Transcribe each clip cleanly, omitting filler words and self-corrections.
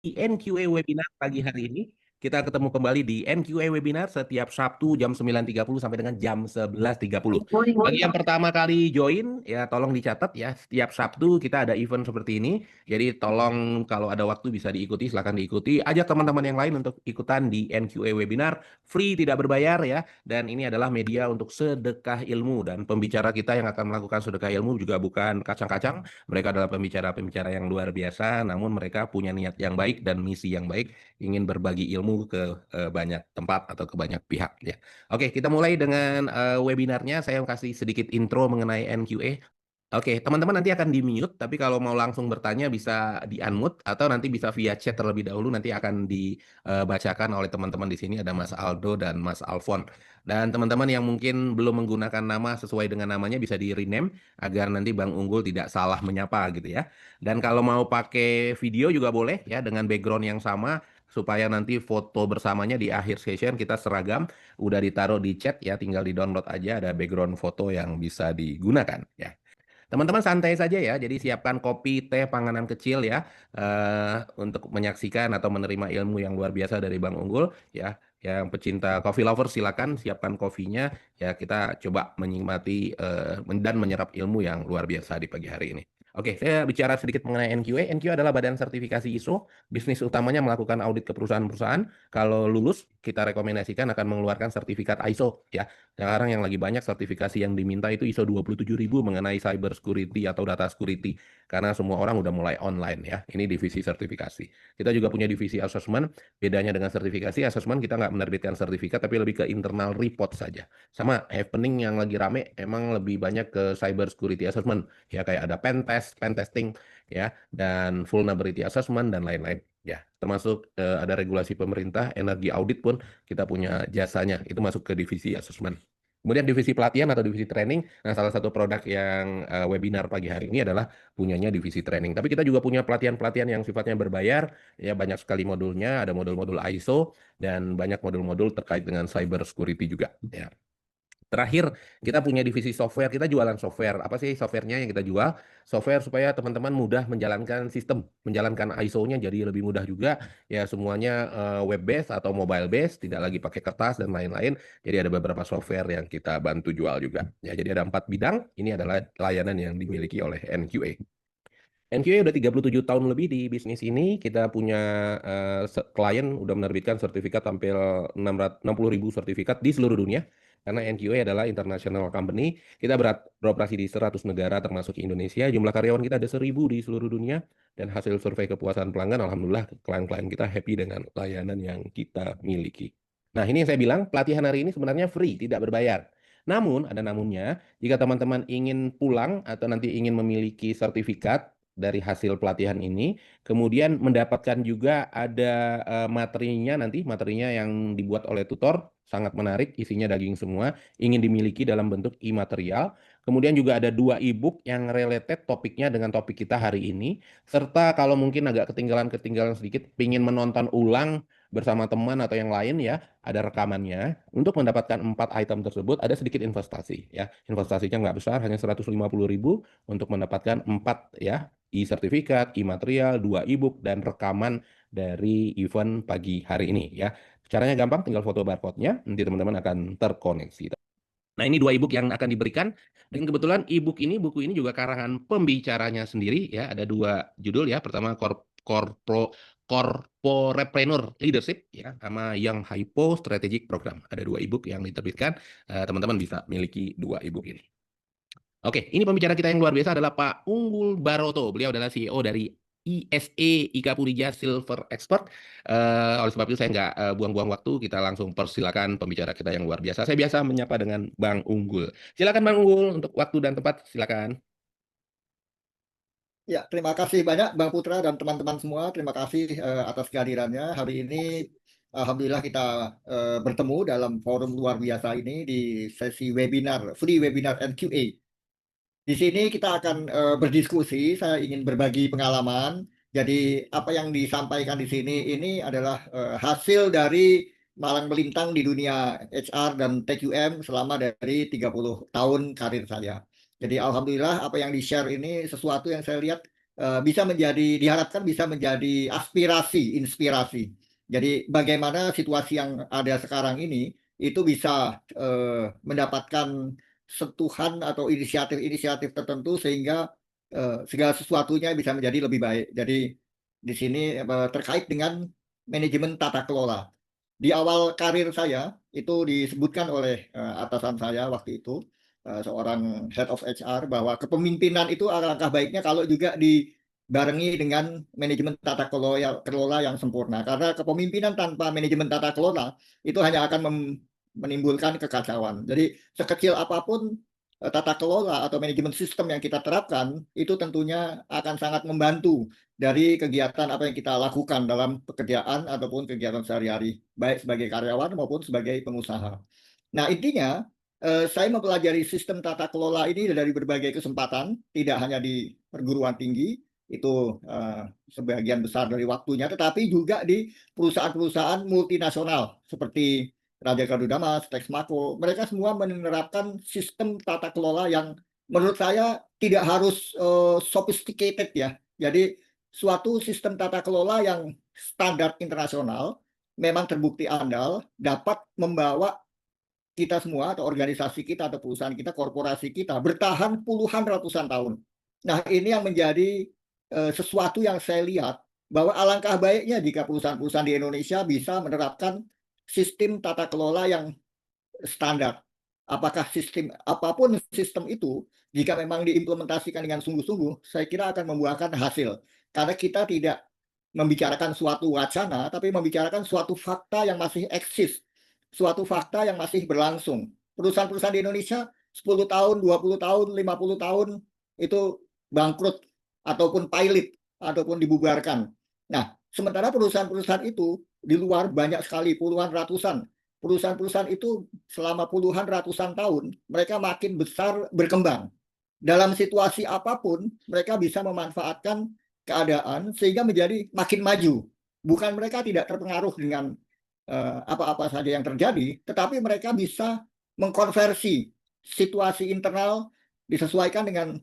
Di NQA Webinar pagi hari ini. Kita ketemu kembali di NQA Webinar setiap Sabtu jam 9.30 sampai dengan jam 11.30. Bagi yang pertama kali join, ya tolong dicatat ya. Setiap Sabtu kita ada event seperti ini. Jadi tolong kalau ada waktu bisa diikuti, silakan diikuti. Ajak teman-teman yang lain untuk ikutan di NQA Webinar. Free, tidak berbayar ya. Dan ini adalah media untuk sedekah ilmu. Dan pembicara kita yang akan melakukan sedekah ilmu juga bukan kacang-kacang. Mereka adalah pembicara-pembicara yang luar biasa, namun mereka punya niat yang baik dan misi yang baik, ingin berbagi ilmu ke banyak tempat atau ke banyak pihak ya. Oke, kita mulai dengan webinarnya. Saya kasih sedikit intro mengenai NQA. Oke, teman-teman nanti akan di-mute, tapi kalau mau langsung bertanya bisa di-unmute atau nanti bisa via chat terlebih dahulu, nanti akan dibacakan oleh teman-teman di sini, ada Mas Aldo dan Mas Alfon. Dan teman-teman yang mungkin belum menggunakan nama sesuai dengan namanya bisa di-rename agar nanti Bang Unggul tidak salah menyapa gitu ya. Dan kalau mau pakai video juga boleh ya dengan background yang sama supaya nanti foto bersamanya di akhir session kita seragam, udah ditaruh di chat ya, tinggal di-download aja ada background foto yang bisa digunakan ya. Teman-teman santai saja ya, jadi siapkan kopi, teh, panganan kecil ya untuk menyaksikan atau menerima ilmu yang luar biasa dari Bang Unggul ya. Yang pecinta coffee lover silakan siapkan kopinya ya, kita coba menikmati dan menyerap ilmu yang luar biasa di pagi hari ini. Oke, saya bicara sedikit mengenai NQA. NQA adalah badan sertifikasi ISO. Bisnis utamanya melakukan audit ke perusahaan-perusahaan. Kalau lulus, kita rekomendasikan akan mengeluarkan sertifikat ISO ya. Sekarang yang lagi banyak sertifikasi yang diminta itu ISO 27000 mengenai cyber security atau data security. Karena semua orang udah mulai online ya. Ini divisi sertifikasi. Kita juga punya divisi assessment. Bedanya dengan sertifikasi, assessment kita nggak menerbitkan sertifikat, tapi lebih ke internal report saja. Sama happening yang lagi rame, emang lebih banyak ke cyber security assessment. Ya kayak ada pen test, pen testing, ya, dan vulnerability assessment, dan lain-lain. Ya, termasuk ada regulasi pemerintah, energi audit pun kita punya jasanya, itu masuk ke divisi assessment. Kemudian divisi pelatihan atau divisi training, nah salah satu produk yang webinar pagi hari ini adalah punyanya divisi training. Tapi kita juga punya pelatihan-pelatihan yang sifatnya berbayar, ya banyak sekali modulnya, ada modul-modul ISO, dan banyak modul-modul terkait dengan cyber security juga. Ya. Terakhir, kita punya divisi software. Kita jualan software. Apa sih softwarenya yang kita jual? Software supaya teman-teman mudah menjalankan sistem, menjalankan ISO-nya jadi lebih mudah juga. Ya semuanya web based atau mobile based, tidak lagi pakai kertas dan lain-lain. Jadi ada beberapa software yang kita bantu jual juga. Ya, jadi ada 4 bidang. Ini adalah layanan yang dimiliki oleh NQA. NQA udah 37 tahun lebih di bisnis ini. Kita punya klien udah menerbitkan sertifikat hampir 60.000 sertifikat di seluruh dunia. Karena NQA adalah international company. Kita beroperasi di 100 negara termasuk Indonesia. Jumlah karyawan kita ada 1.000 di seluruh dunia. Dan hasil survei kepuasan pelanggan, alhamdulillah klien-klien kita happy dengan layanan yang kita miliki. Nah, ini yang saya bilang, pelatihan hari ini sebenarnya free, tidak berbayar. Namun, ada namunnya, jika teman-teman ingin pulang atau nanti ingin memiliki sertifikat dari hasil pelatihan ini, kemudian mendapatkan juga ada materinya yang dibuat oleh tutor, sangat menarik, isinya daging semua, ingin dimiliki dalam bentuk imaterial. Kemudian juga ada 2 ebook yang related topiknya dengan topik kita hari ini, serta kalau mungkin agak ketinggalan sedikit, ingin menonton ulang bersama teman atau yang lain ya, ada rekamannya. Untuk mendapatkan 4 item tersebut ada sedikit investasi ya. Investasinya nggak besar, hanya 150.000 untuk mendapatkan 4 ya, e-sertifikat, e-material, 2 ebook, dan rekaman dari event pagi hari ini ya. Caranya gampang, tinggal foto barcode-nya, nanti teman-teman akan terkoneksi. Nah, ini 2 ebook yang akan diberikan. Dan kebetulan buku ini juga karangan pembicaranya sendiri ya. Ada 2 judul ya. Pertama Corporepreneur Leadership ya, sama yang Hypo Strategic Program. Ada 2 ebook yang diterbitkan. Teman-teman bisa miliki 2 ebook ini. Oke, ini pembicara kita yang luar biasa adalah Pak Unggul Baroto. Beliau adalah CEO dari ISE Ika Purija Silver Expert. Oleh sebab itu saya nggak buang-buang waktu, kita langsung persilakan pembicara kita yang luar biasa. Saya biasa menyapa dengan Bang Unggul. Silakan Bang Unggul untuk waktu dan tempat, silakan. Ya, terima kasih banyak Bang Putra dan teman-teman semua. Terima kasih atas kehadirannya. Hari ini alhamdulillah kita bertemu dalam forum luar biasa ini di sesi webinar, free webinar NQA. Di sini kita akan berdiskusi, saya ingin berbagi pengalaman. Jadi apa yang disampaikan di sini ini adalah hasil dari malang melintang di dunia HR dan TQM selama dari 30 tahun karir saya. Jadi alhamdulillah apa yang di-share ini sesuatu yang saya lihat diharapkan bisa menjadi aspirasi, inspirasi. Jadi bagaimana situasi yang ada sekarang ini itu bisa mendapatkan sentuhan atau inisiatif-inisiatif tertentu sehingga segala sesuatunya bisa menjadi lebih baik. Jadi di sini terkait dengan manajemen tata kelola. Di awal karir saya itu disebutkan oleh atasan saya waktu itu, seorang head of HR, bahwa kepemimpinan itu alangkah baiknya kalau juga dibarengi dengan manajemen tata kelola yang sempurna. Karena kepemimpinan tanpa manajemen tata kelola itu hanya akan menimbulkan kekacauan. Jadi sekecil apapun tata kelola atau manajemen sistem yang kita terapkan itu tentunya akan sangat membantu dari kegiatan apa yang kita lakukan dalam pekerjaan ataupun kegiatan sehari-hari, baik sebagai karyawan maupun sebagai pengusaha. Nah, intinya saya mempelajari sistem tata kelola ini dari berbagai kesempatan, tidak hanya di perguruan tinggi, itu sebagian besar dari waktunya, tetapi juga di perusahaan-perusahaan multinasional seperti Raja Garuda Mas, Texmaco. Mereka semua menerapkan sistem tata kelola yang menurut saya tidak harus sophisticated ya. Jadi suatu sistem tata kelola yang standar internasional memang terbukti andal dapat membawa kita semua atau organisasi kita atau perusahaan kita, korporasi kita bertahan puluhan ratusan tahun. Nah, ini yang menjadi sesuatu yang saya lihat bahwa alangkah baiknya jika perusahaan-perusahaan di Indonesia bisa menerapkan sistem tata kelola yang standar. Apakah apapun sistem itu, jika memang diimplementasikan dengan sungguh-sungguh, saya kira akan membuahkan hasil. Karena kita tidak membicarakan suatu wacana, tapi membicarakan suatu fakta yang masih eksis, suatu fakta yang masih berlangsung. Perusahaan-perusahaan di Indonesia 10 tahun, 20 tahun, 50 tahun itu bangkrut ataupun pilot ataupun dibubarkan. Nah, sementara perusahaan-perusahaan itu di luar banyak sekali, puluhan ratusan. Perusahaan-perusahaan itu selama puluhan ratusan tahun mereka makin besar berkembang. Dalam situasi apapun mereka bisa memanfaatkan keadaan sehingga menjadi makin maju. Bukan mereka tidak terpengaruh dengan apa-apa saja yang terjadi, tetapi mereka bisa mengkonversi situasi internal disesuaikan dengan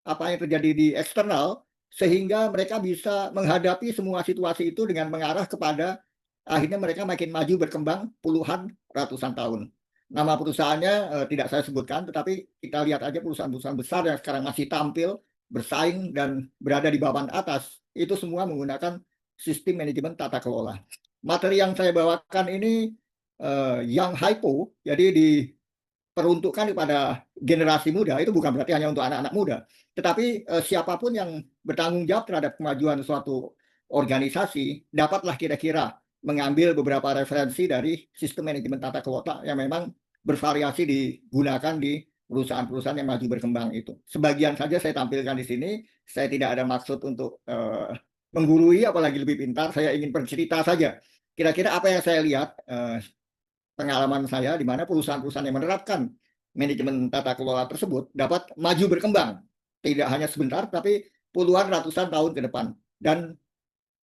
apa yang terjadi di eksternal sehingga mereka bisa menghadapi semua situasi itu dengan mengarah kepada akhirnya mereka makin maju berkembang puluhan ratusan tahun. Nama perusahaannya tidak saya sebutkan, tetapi kita lihat aja perusahaan-perusahaan besar yang sekarang masih tampil, bersaing, dan berada di papan atas. Itu semua menggunakan sistem manajemen tata kelola. Materi yang saya bawakan ini yang hypo, jadi diperuntukkan kepada generasi muda, itu bukan berarti hanya untuk anak-anak muda, tetapi siapapun yang bertanggung jawab terhadap kemajuan suatu organisasi, dapatlah kira-kira mengambil beberapa referensi dari sistem manajemen tata kelola yang memang bervariasi digunakan di perusahaan-perusahaan yang maju berkembang itu. Sebagian saja saya tampilkan di sini. Saya tidak ada maksud untuk menggurui, apalagi lebih pintar. Saya ingin bercerita saja. Kira-kira apa yang saya lihat, pengalaman saya di mana perusahaan-perusahaan yang menerapkan manajemen tata kelola tersebut dapat maju berkembang. Tidak hanya sebentar, tapi puluhan ratusan tahun ke depan. Dan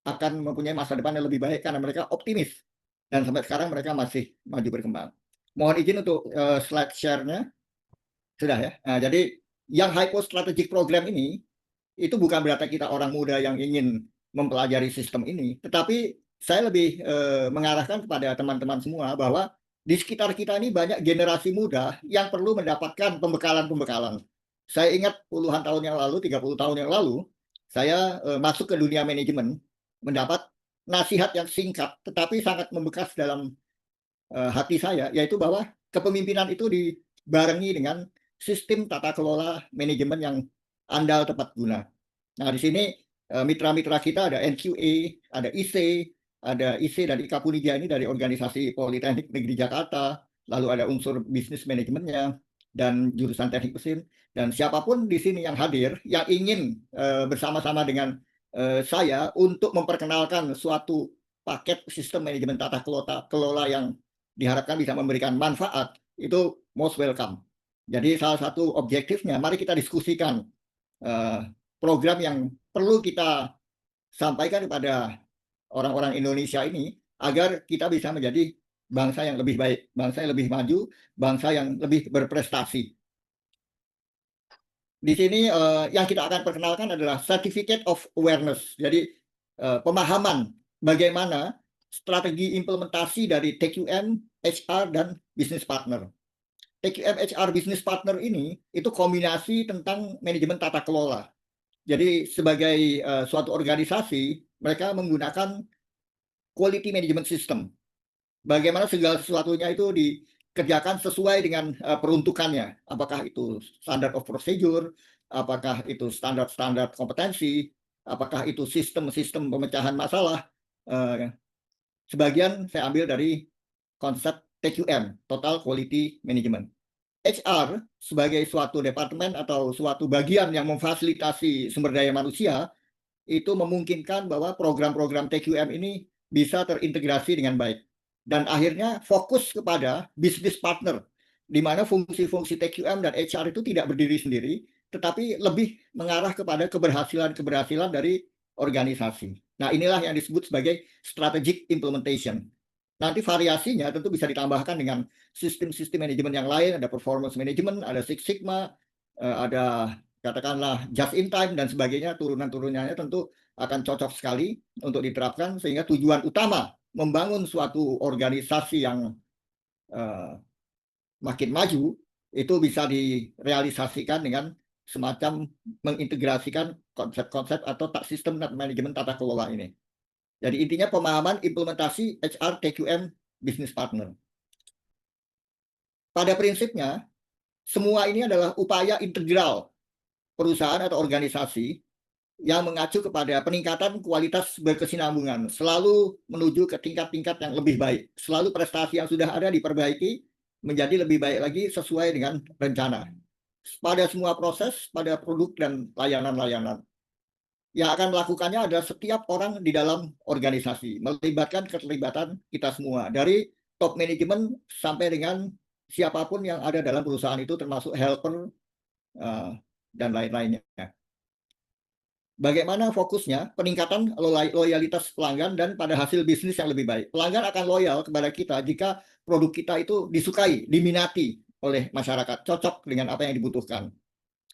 akan mempunyai masa depan yang lebih baik karena mereka optimis. Dan sampai sekarang mereka masih maju berkembang. Mohon izin untuk slide share-nya. Sudah ya. Nah, jadi yang Hypo Strategic Program ini, itu bukan berarti kita orang muda yang ingin mempelajari sistem ini. Tetapi saya lebih mengarahkan kepada teman-teman semua bahwa di sekitar kita ini banyak generasi muda yang perlu mendapatkan pembekalan-pembekalan. Saya ingat puluhan tahun yang lalu, 30 tahun yang lalu, saya masuk ke dunia manajemen, mendapat nasihat yang singkat tetapi sangat membekas dalam hati saya, yaitu bahwa kepemimpinan itu dibarengi dengan sistem tata kelola manajemen yang andal tepat guna. Nah, di sini mitra-mitra kita ada NQA, ada IC, ada IC dan Ikapunija ini dari Organisasi Politeknik Negeri Jakarta, lalu ada unsur bisnis manajemennya dan jurusan teknik mesin. Dan siapapun di sini yang hadir, yang ingin bersama-sama dengan saya untuk memperkenalkan suatu paket sistem manajemen tata kelola yang diharapkan bisa memberikan manfaat, itu most welcome. Jadi salah satu objektifnya, mari kita diskusikan program yang perlu kita sampaikan kepada orang-orang Indonesia ini agar kita bisa menjadi bangsa yang lebih baik, bangsa yang lebih maju, bangsa yang lebih berprestasi. Di sini yang kita akan perkenalkan adalah Certificate of Awareness. Jadi pemahaman bagaimana strategi implementasi dari TQM, HR, dan Business Partner. TQM, HR, Business Partner ini itu kombinasi tentang manajemen tata kelola. Jadi sebagai suatu organisasi, mereka menggunakan quality management system. Bagaimana segala sesuatunya itu dikerjakan sesuai dengan peruntukannya. Apakah itu standard of procedure, apakah itu standar-standar kompetensi, apakah itu sistem-sistem pemecahan masalah. Sebagian saya ambil dari konsep TQM, Total Quality Management. HR sebagai suatu departemen atau suatu bagian yang memfasilitasi sumber daya manusia, itu memungkinkan bahwa program-program TQM ini bisa terintegrasi dengan baik. Dan akhirnya fokus kepada business partner, di mana fungsi-fungsi TQM dan HR itu tidak berdiri sendiri, tetapi lebih mengarah kepada keberhasilan-keberhasilan dari organisasi. Nah, inilah yang disebut sebagai strategic implementation. Nanti variasinya tentu bisa ditambahkan dengan sistem-sistem manajemen yang lain, ada performance management, ada Six Sigma, ada katakanlah just in time dan sebagainya, turunan-turunannya tentu akan cocok sekali untuk diterapkan, sehingga tujuan utama membangun suatu organisasi yang makin maju itu bisa direalisasikan dengan semacam mengintegrasikan konsep-konsep atau sistem manajemen tata kelola ini. Jadi intinya pemahaman implementasi HR TQM Business Partner. Pada prinsipnya, semua ini adalah upaya integral perusahaan atau organisasi yang mengacu kepada peningkatan kualitas berkesinambungan, selalu menuju ke tingkat-tingkat yang lebih baik. Selalu prestasi yang sudah ada diperbaiki menjadi lebih baik lagi sesuai dengan rencana. Pada semua proses, pada produk dan layanan-layanan. Yang akan melakukannya adalah setiap orang di dalam organisasi, melibatkan keterlibatan kita semua, dari top manajemen sampai dengan siapapun yang ada dalam perusahaan itu, termasuk helper dan lain-lainnya. Bagaimana fokusnya? Peningkatan loyalitas pelanggan dan pada hasil bisnis yang lebih baik. Pelanggan akan loyal kepada kita jika produk kita itu disukai, diminati oleh masyarakat, cocok dengan apa yang dibutuhkan.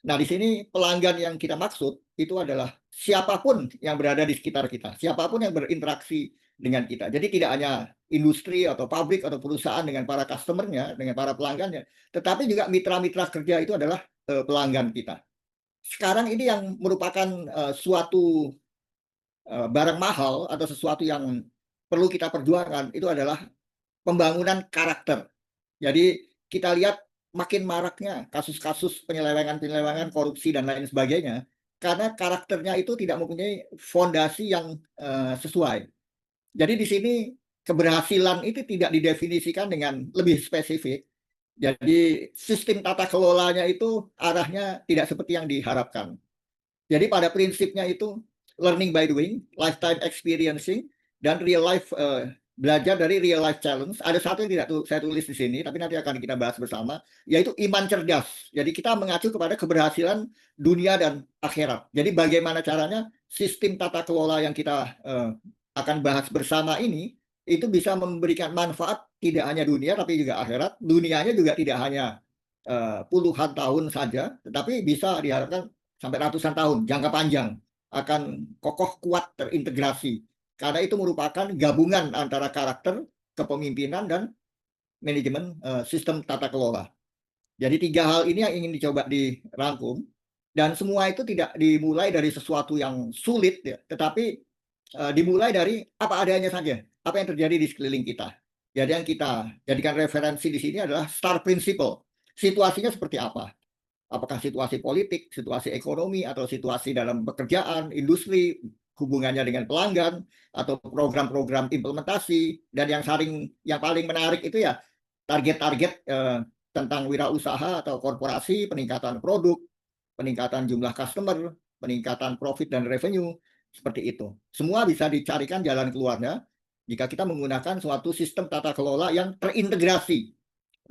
Nah, di sini pelanggan yang kita maksud itu adalah siapapun yang berada di sekitar kita, siapapun yang berinteraksi dengan kita. Jadi tidak hanya industri atau pabrik atau perusahaan dengan para customernya, dengan para pelanggannya, tetapi juga mitra-mitra kerja itu adalah pelanggan kita. Sekarang ini yang merupakan suatu barang mahal atau sesuatu yang perlu kita perjuangkan itu adalah pembangunan karakter. Jadi kita lihat makin maraknya kasus-kasus penyelewengan, korupsi dan lain sebagainya, karena karakternya itu tidak mempunyai fondasi yang sesuai. Jadi di sini keberhasilan itu tidak didefinisikan dengan lebih spesifik. Jadi sistem tata kelolanya itu arahnya tidak seperti yang diharapkan. Jadi pada prinsipnya itu learning by doing, lifetime experiencing, dan real life belajar dari real life challenge. Ada satu yang tidak saya tulis di sini, tapi nanti akan kita bahas bersama, yaitu iman cerdas. Jadi kita mengacu kepada keberhasilan dunia dan akhirat. Jadi bagaimana caranya sistem tata kelola yang kita akan bahas bersama ini itu bisa memberikan manfaat tidak hanya dunia tapi juga akhirat. Dunianya juga tidak hanya puluhan tahun saja, tetapi bisa diharapkan sampai ratusan tahun, jangka panjang akan kokoh, kuat, terintegrasi. Karena itu merupakan gabungan antara karakter, kepemimpinan, dan manajemen sistem tata kelola. Jadi 3 hal ini yang ingin dicoba dirangkum, dan semua itu tidak dimulai dari sesuatu yang sulit, ya, tetapi dimulai dari apa adanya saja, apa yang terjadi di sekeliling kita. Jadi yang kita jadikan referensi di sini adalah star principle. Situasinya seperti apa? Apakah situasi politik, situasi ekonomi, atau situasi dalam pekerjaan, industri, hubungannya dengan pelanggan, atau program-program implementasi. Dan yang paling menarik itu ya target-target tentang wirausaha atau korporasi, peningkatan produk, peningkatan jumlah customer, peningkatan profit dan revenue, seperti itu. Semua bisa dicarikan jalan keluarnya jika kita menggunakan suatu sistem tata kelola yang terintegrasi,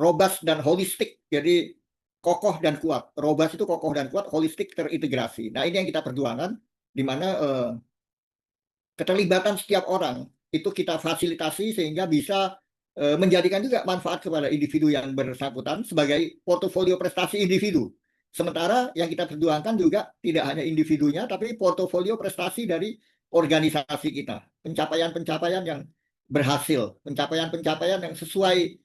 robust dan holistik. Jadi kokoh dan kuat. Robust itu kokoh dan kuat, holistik terintegrasi. Nah, ini yang kita perjuangkan, di mana keterlibatan setiap orang itu kita fasilitasi sehingga bisa menjadikan juga manfaat kepada individu yang bersangkutan sebagai portofolio prestasi individu. Sementara yang kita perjuangkan juga tidak hanya individunya, tapi portofolio prestasi dari organisasi kita. Pencapaian-pencapaian yang berhasil, pencapaian-pencapaian yang sesuai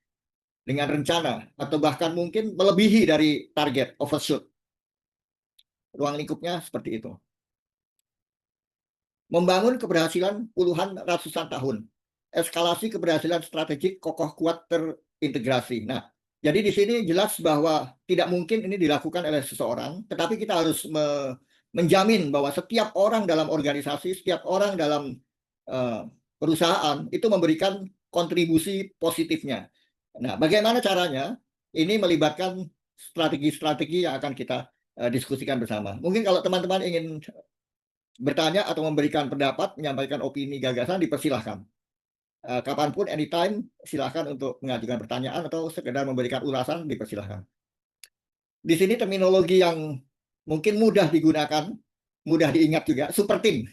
dengan rencana, atau bahkan mungkin melebihi dari target, overshoot. Ruang lingkupnya seperti itu. Membangun keberhasilan puluhan ratusan tahun. Eskalasi keberhasilan strategik kokoh kuat terintegrasi. Nah, jadi di sini jelas bahwa tidak mungkin ini dilakukan oleh seseorang, tetapi kita harus menjamin bahwa setiap orang dalam organisasi, setiap orang dalam perusahaan itu memberikan kontribusi positifnya. Nah, bagaimana caranya? Ini melibatkan strategi-strategi yang akan kita diskusikan bersama. Mungkin kalau teman-teman ingin bertanya atau memberikan pendapat, menyampaikan opini, gagasan, dipersilahkan. Kapanpun, anytime, silahkan untuk mengajukan pertanyaan atau sekedar memberikan ulasan, dipersilahkan. Di sini terminologi yang mungkin mudah digunakan, mudah diingat juga, super team.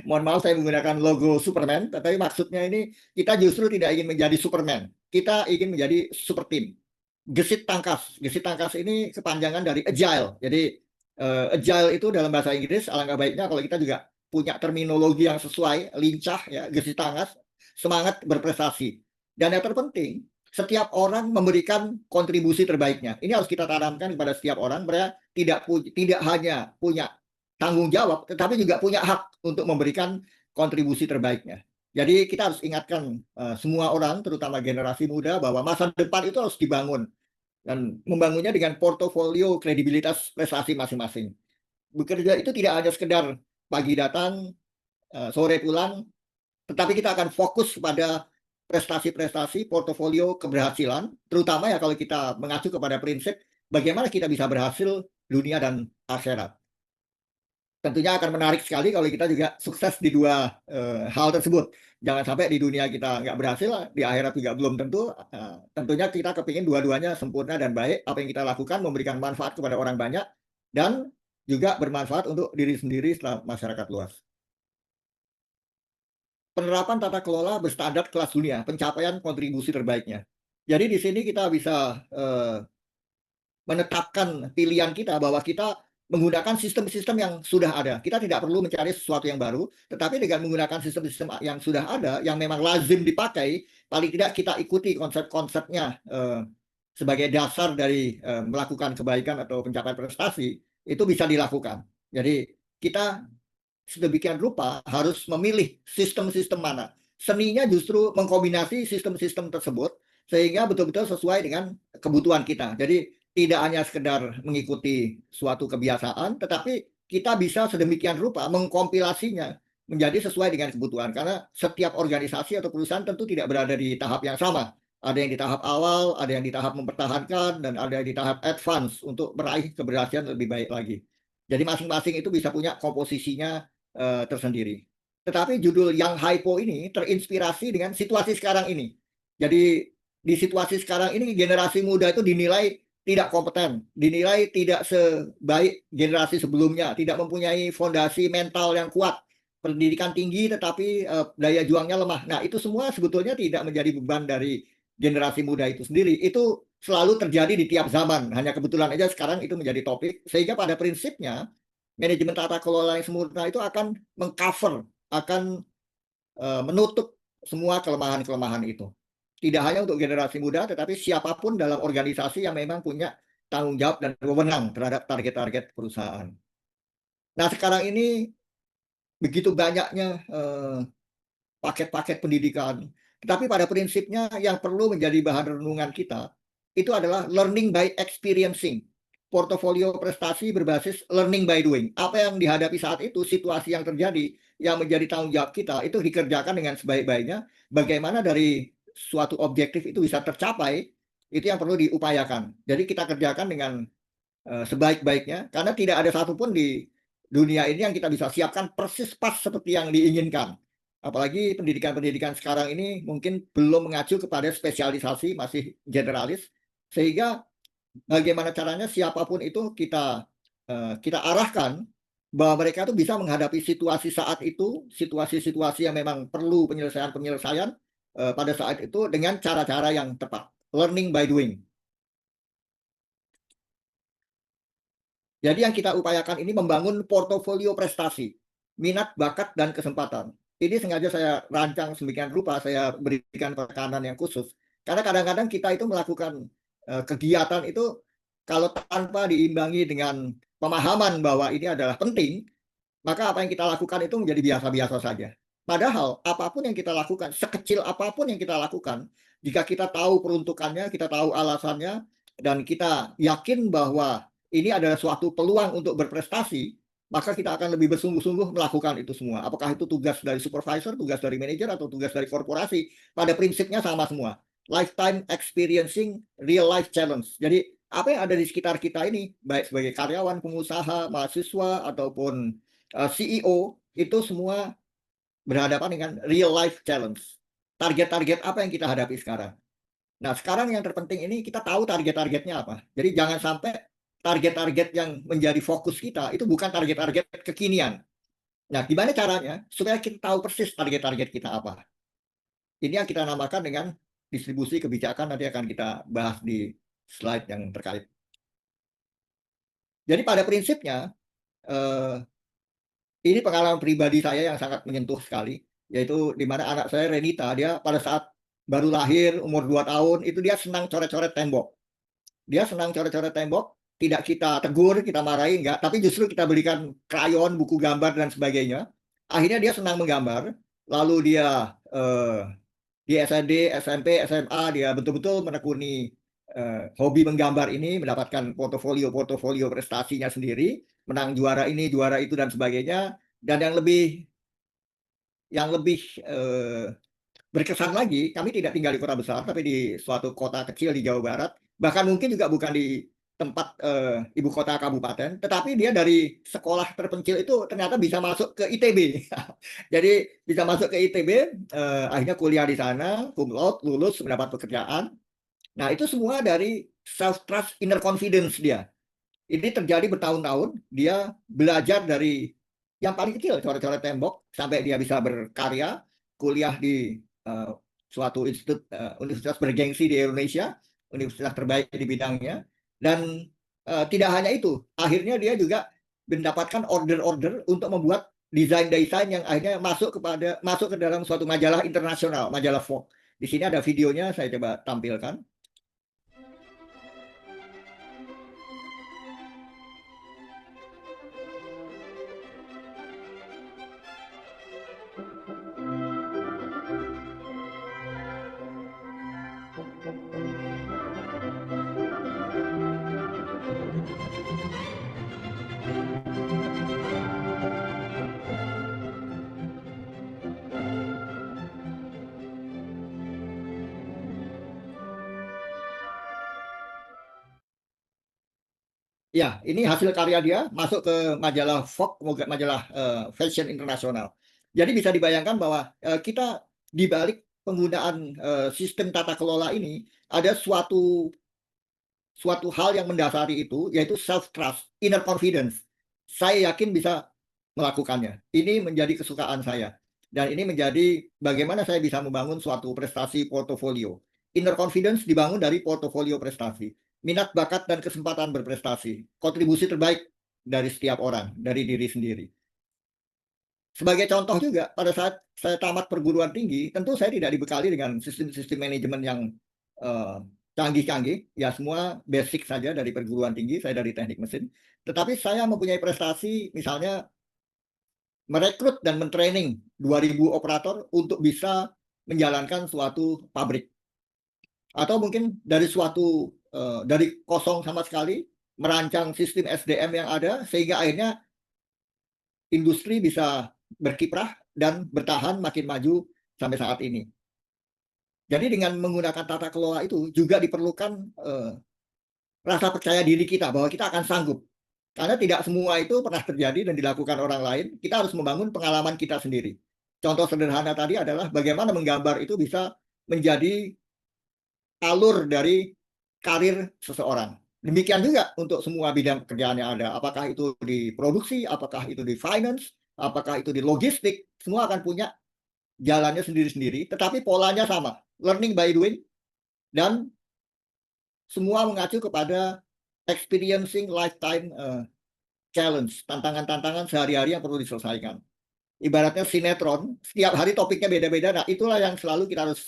Mohon maaf saya menggunakan logo Superman, tetapi maksudnya ini kita justru tidak ingin menjadi Superman. Kita ingin menjadi super team. Gesit tangkas. Gesit tangkas ini kepanjangan dari agile. Jadi agile itu dalam bahasa Inggris, alangkah baiknya kalau kita juga punya terminologi yang sesuai, lincah, ya, gesit tangkas, semangat berprestasi. Dan yang terpenting, setiap orang memberikan kontribusi terbaiknya. Ini harus kita tanamkan kepada setiap orang. Mereka tidak hanya punya tanggung jawab, tetapi juga punya hak untuk memberikan kontribusi terbaiknya. Jadi kita harus ingatkan semua orang, terutama generasi muda, bahwa masa depan itu harus dibangun. Dan membangunnya dengan portofolio kredibilitas prestasi masing-masing. Bekerja itu tidak hanya sekedar pagi datang, sore pulang, tetapi kita akan fokus pada prestasi-prestasi, portofolio keberhasilan, terutama ya kalau kita mengacu kepada prinsip bagaimana kita bisa berhasil dunia dan akhirat. Tentunya akan menarik sekali kalau kita juga sukses di dua hal tersebut. Jangan sampai di dunia kita nggak berhasil, di akhirat juga belum tentu. Tentunya kita kepingin dua-duanya sempurna dan baik. Apa yang kita lakukan memberikan manfaat kepada orang banyak dan juga bermanfaat untuk diri sendiri setelah masyarakat luas. Penerapan tata kelola berstandar kelas dunia, pencapaian kontribusi terbaiknya. Jadi di sini kita bisa menetapkan pilihan kita bahwa kita menggunakan sistem-sistem yang sudah ada. Kita tidak perlu mencari sesuatu yang baru, tetapi dengan menggunakan sistem-sistem yang sudah ada, yang memang lazim dipakai, paling tidak kita ikuti konsep-konsepnya sebagai dasar dari melakukan kebaikan atau pencapaian prestasi, itu bisa dilakukan. Jadi kita sedemikian rupa harus memilih sistem-sistem mana. Seninya justru mengkombinasi sistem-sistem tersebut, sehingga betul-betul sesuai dengan kebutuhan kita. Jadi tidak hanya sekedar mengikuti suatu kebiasaan, tetapi kita bisa sedemikian rupa mengkompilasinya menjadi sesuai dengan kebutuhan. Karena setiap organisasi atau perusahaan tentu tidak berada di tahap yang sama. Ada yang di tahap awal, ada yang di tahap mempertahankan, dan ada yang di tahap advance untuk meraih keberhasilan lebih baik lagi. Jadi masing-masing itu bisa punya komposisinya tersendiri. Tetapi judul yang hypo ini terinspirasi dengan situasi sekarang ini. Jadi di situasi sekarang ini generasi muda itu dinilai tidak kompeten, dinilai tidak sebaik generasi sebelumnya, tidak mempunyai fondasi mental yang kuat, pendidikan tinggi tetapi daya juangnya lemah. Nah, itu semua sebetulnya tidak menjadi beban dari generasi muda itu sendiri. Itu selalu terjadi di tiap zaman. Hanya kebetulan aja sekarang itu menjadi topik. Sehingga pada prinsipnya, manajemen tata kelola yang sempurna itu akan mengcover, akan menutup semua kelemahan-kelemahan itu. Tidak hanya untuk generasi muda, tetapi siapapun dalam organisasi yang memang punya tanggung jawab dan wewenang terhadap target-target perusahaan. Nah, sekarang ini begitu banyaknya paket-paket pendidikan. Tetapi pada prinsipnya yang perlu menjadi bahan renungan kita, itu adalah learning by experiencing. Portofolio prestasi berbasis learning by doing. Apa yang dihadapi saat itu, situasi yang terjadi, yang menjadi tanggung jawab kita, itu dikerjakan dengan sebaik-baiknya. Bagaimana dari suatu objektif itu bisa tercapai, itu yang perlu diupayakan. Jadi kita kerjakan dengan sebaik-baiknya, karena tidak ada satupun di dunia ini yang kita bisa siapkan persis pas seperti yang diinginkan. Apalagi pendidikan-pendidikan sekarang ini mungkin belum mengacu kepada spesialisasi, masih generalis, sehingga bagaimana caranya siapapun itu kita arahkan bahwa mereka itu bisa menghadapi situasi saat itu, situasi-situasi yang memang perlu penyelesaian-penyelesaian pada saat itu dengan cara-cara yang tepat. Learning by doing. Jadi yang kita upayakan ini membangun portofolio prestasi, minat, bakat, dan kesempatan. Ini sengaja saya rancang sedemikian rupa, saya berikan tekanan yang khusus. Karena kadang-kadang kita itu melakukan kegiatan itu kalau tanpa diimbangi dengan pemahaman bahwa ini adalah penting, maka apa yang kita lakukan itu menjadi biasa-biasa saja. Padahal apapun yang kita lakukan, sekecil apapun yang kita lakukan, jika kita tahu peruntukannya, kita tahu alasannya, dan kita yakin bahwa ini adalah suatu peluang untuk berprestasi, maka kita akan lebih bersungguh-sungguh melakukan itu semua. Apakah itu tugas dari supervisor, tugas dari manajer, atau tugas dari korporasi, pada prinsipnya sama semua. Lifetime experiencing real life challenge. Jadi apa yang ada di sekitar kita ini, baik sebagai karyawan, pengusaha, mahasiswa, ataupun CEO, itu semua berhadapan dengan real life challenge. Target-target apa yang kita hadapi sekarang. Nah, sekarang yang terpenting ini kita tahu target-targetnya apa. Jadi jangan sampai target-target yang menjadi fokus kita itu bukan target-target kekinian. Nah, gimana caranya supaya kita tahu persis target-target kita apa. Ini yang kita namakan dengan distribusi kebijakan, nanti akan kita bahas di slide yang terkait. Jadi pada prinsipnya, ini pengalaman pribadi saya yang sangat menyentuh sekali, yaitu di mana anak saya Renita, dia pada saat baru lahir umur 2 tahun itu dia senang coret-coret tembok. Dia senang coret-coret tembok, tidak kita tegur, kita marahi enggak, tapi justru kita belikan krayon, buku gambar dan sebagainya. Akhirnya dia senang menggambar, lalu dia di SD, SMP, SMA dia betul-betul menekuni hobi menggambar ini, mendapatkan portofolio prestasinya sendiri, menang juara ini, juara itu dan sebagainya. Dan yang lebih berkesan lagi, kami tidak tinggal di kota besar, tapi di suatu kota kecil di Jawa Barat. Bahkan mungkin juga bukan di tempat ibu kota kabupaten, tetapi dia dari sekolah terpencil itu ternyata bisa masuk ke ITB. Jadi bisa masuk ke ITB, akhirnya kuliah di sana, cum laude, lulus, mendapat pekerjaan. Nah, itu semua dari self trust, inner confidence dia. Ini terjadi bertahun-tahun, dia belajar dari yang paling kecil, coret-coret tembok, sampai dia bisa berkarya, kuliah di suatu universitas bergengsi di Indonesia, universitas terbaik di bidangnya. Dan tidak hanya itu, akhirnya dia juga mendapatkan order-order untuk membuat desain-desain yang akhirnya masuk ke dalam suatu majalah internasional, majalah Vogue. Di sini ada videonya, saya coba tampilkan. Ya, ini hasil karya dia masuk ke majalah Vogue, majalah fashion internasional. Jadi bisa dibayangkan bahwa kita di balik penggunaan sistem tata kelola ini ada suatu hal yang mendasari itu, yaitu self trust, inner confidence. Saya yakin bisa melakukannya. Ini menjadi kesukaan saya. Dan ini menjadi bagaimana saya bisa membangun suatu prestasi portofolio. Inner confidence dibangun dari portofolio prestasi. Minat, bakat, dan kesempatan berprestasi. Kontribusi terbaik dari setiap orang, dari diri sendiri. Sebagai contoh juga, pada saat saya tamat perguruan tinggi, tentu saya tidak dibekali dengan sistem-sistem manajemen yang canggih-canggih. Ya semua basic saja dari perguruan tinggi, saya dari teknik mesin. Tetapi saya mempunyai prestasi, misalnya merekrut dan mentraining 2.000 operator untuk bisa menjalankan suatu pabrik. Atau mungkin dari dari kosong sama sekali, merancang sistem SDM yang ada, sehingga akhirnya industri bisa berkiprah dan bertahan makin maju sampai saat ini. Jadi dengan menggunakan tata kelola itu juga diperlukan rasa percaya diri kita bahwa kita akan sanggup. Karena tidak semua itu pernah terjadi dan dilakukan orang lain. Kita harus membangun pengalaman kita sendiri. Contoh sederhana tadi adalah bagaimana menggambar itu bisa menjadi alur dari karir seseorang. Demikian juga untuk semua bidang pekerjaan yang ada. Apakah itu di produksi, apakah itu di finance, apakah itu di logistik, semua akan punya jalannya sendiri-sendiri, tetapi polanya sama. Learning by doing, dan semua mengacu kepada experiencing lifetime challenge, tantangan-tantangan sehari-hari yang perlu diselesaikan. Ibaratnya sinetron, setiap hari topiknya beda-beda. Nah, itulah yang selalu kita harus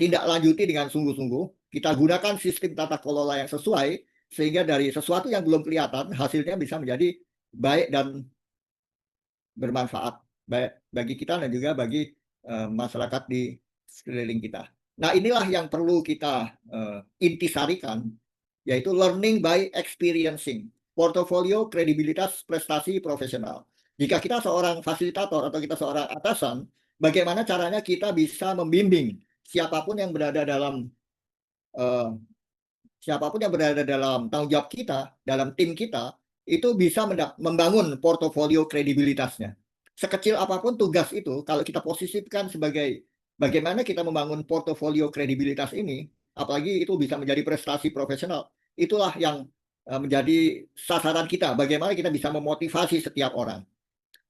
tindak lanjuti dengan sungguh-sungguh. Kita gunakan sistem tata kelola yang sesuai, sehingga dari sesuatu yang belum kelihatan, hasilnya bisa menjadi baik dan bermanfaat baik bagi kita dan juga bagi masyarakat di sekeliling kita. Nah, inilah yang perlu kita intisarikan, yaitu learning by experiencing, portofolio, kredibilitas, prestasi profesional. Jika kita seorang fasilitator atau kita seorang atasan, bagaimana caranya kita bisa membimbing siapapun yang berada dalam tanggung jawab kita, dalam tim kita, itu bisa membangun portofolio kredibilitasnya. Sekecil apapun tugas itu, kalau kita posisikan sebagai bagaimana kita membangun portofolio kredibilitas ini, apalagi itu bisa menjadi prestasi profesional, itulah yang menjadi sasaran kita, bagaimana kita bisa memotivasi setiap orang.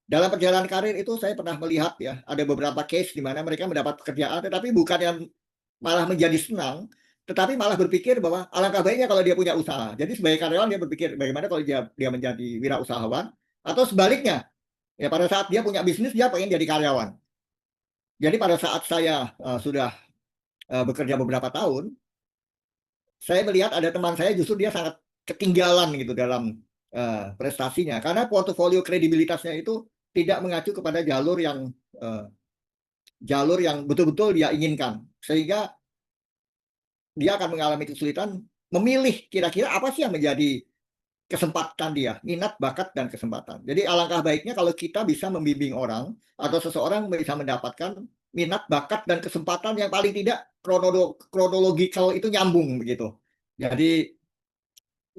Dalam perjalanan karir itu saya pernah melihat ya, ada beberapa case di mana mereka mendapat pekerjaan, tetapi bukan yang malah menjadi senang, tetapi malah berpikir bahwa alangkah baiknya kalau dia punya usaha. Jadi sebagai karyawan dia berpikir bagaimana kalau dia menjadi wirausahawan, atau sebaliknya, ya pada saat dia punya bisnis dia pengen jadi karyawan. Jadi pada saat saya sudah bekerja beberapa tahun, saya melihat ada teman saya justru dia sangat ketinggalan gitu dalam prestasinya, karena portofolio kredibilitasnya itu tidak mengacu kepada jalur yang betul-betul dia inginkan, sehingga dia akan mengalami kesulitan memilih kira-kira apa sih yang menjadi kesempatan dia, minat, bakat, dan kesempatan. Jadi alangkah baiknya kalau kita bisa membimbing orang atau seseorang bisa mendapatkan minat, bakat, dan kesempatan yang paling tidak kronologikal itu nyambung begitu. Jadi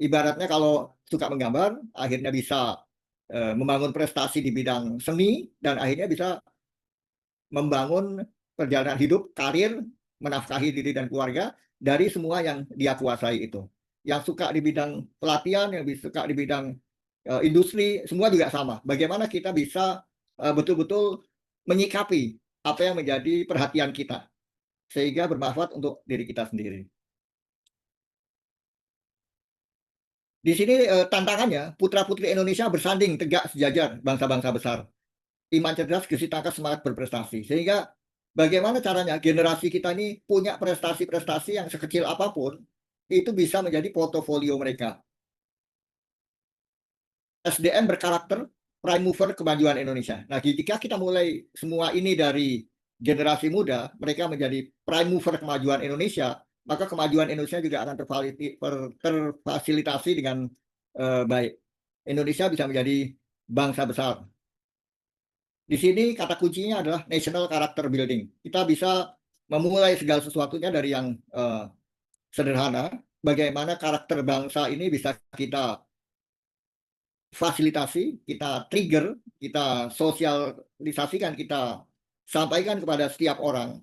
ibaratnya kalau suka menggambar, akhirnya bisa membangun prestasi di bidang seni, dan akhirnya bisa membangun perjalanan hidup, karir, menafkahi diri dan keluarga dari semua yang dia kuasai itu. Yang suka di bidang pelatihan, yang suka di bidang industri, semua juga sama. Bagaimana kita bisa betul-betul menyikapi apa yang menjadi perhatian kita, sehingga bermanfaat untuk diri kita sendiri. Di sini tantangannya, putra-putri Indonesia bersanding tegak sejajar bangsa-bangsa besar. Iman cerdas, gesit tangkas, semangat berprestasi. Sehingga bagaimana caranya generasi kita ini punya prestasi-prestasi yang sekecil apapun, itu bisa menjadi portofolio mereka. SDM berkarakter prime mover kemajuan Indonesia. Nah, jika kita mulai semua ini dari generasi muda, mereka menjadi prime mover kemajuan Indonesia, maka kemajuan Indonesia juga akan terfasilitasi dengan baik. Indonesia bisa menjadi bangsa besar. Di sini kata kuncinya adalah national character building. Kita bisa memulai segala sesuatunya dari yang sederhana. Bagaimana karakter bangsa ini bisa kita fasilitasi, kita trigger, kita sosialisasikan, kita sampaikan kepada setiap orang.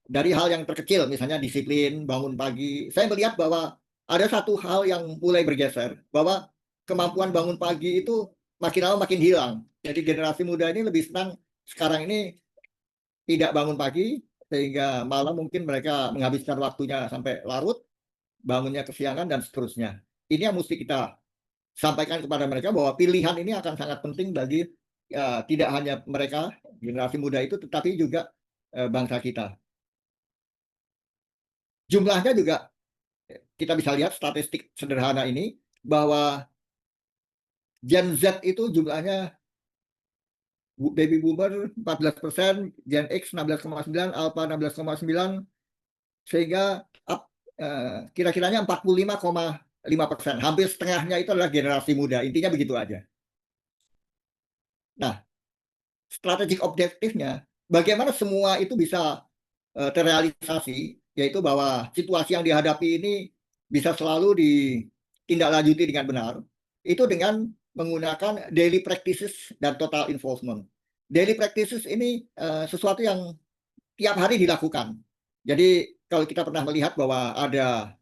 Dari hal yang terkecil, misalnya disiplin, bangun pagi. Saya melihat bahwa ada satu hal yang mulai bergeser, bahwa kemampuan bangun pagi itu makin lama makin hilang. Jadi generasi muda ini lebih senang sekarang ini tidak bangun pagi, sehingga malam mungkin mereka menghabiskan waktunya sampai larut, bangunnya kesiangan, dan seterusnya. Ini yang mesti kita sampaikan kepada mereka, bahwa pilihan ini akan sangat penting bagi tidak hanya mereka, generasi muda itu, tetapi juga bangsa kita. Jumlahnya juga kita bisa lihat statistik sederhana ini, bahwa Gen Z itu jumlahnya baby boomer 14%, Gen X 16,9%, Alpha 16,9%, sehingga kira-kiranya 45,5%. Hampir setengahnya itu adalah generasi muda. Intinya begitu aja. Nah, strategik objektifnya, bagaimana semua itu bisa terrealisasi, yaitu bahwa situasi yang dihadapi ini bisa selalu ditindaklanjuti dengan benar, itu dengan menggunakan daily practices dan total involvement. Daily practices ini sesuatu yang tiap hari dilakukan. Jadi kalau kita pernah melihat bahwa ada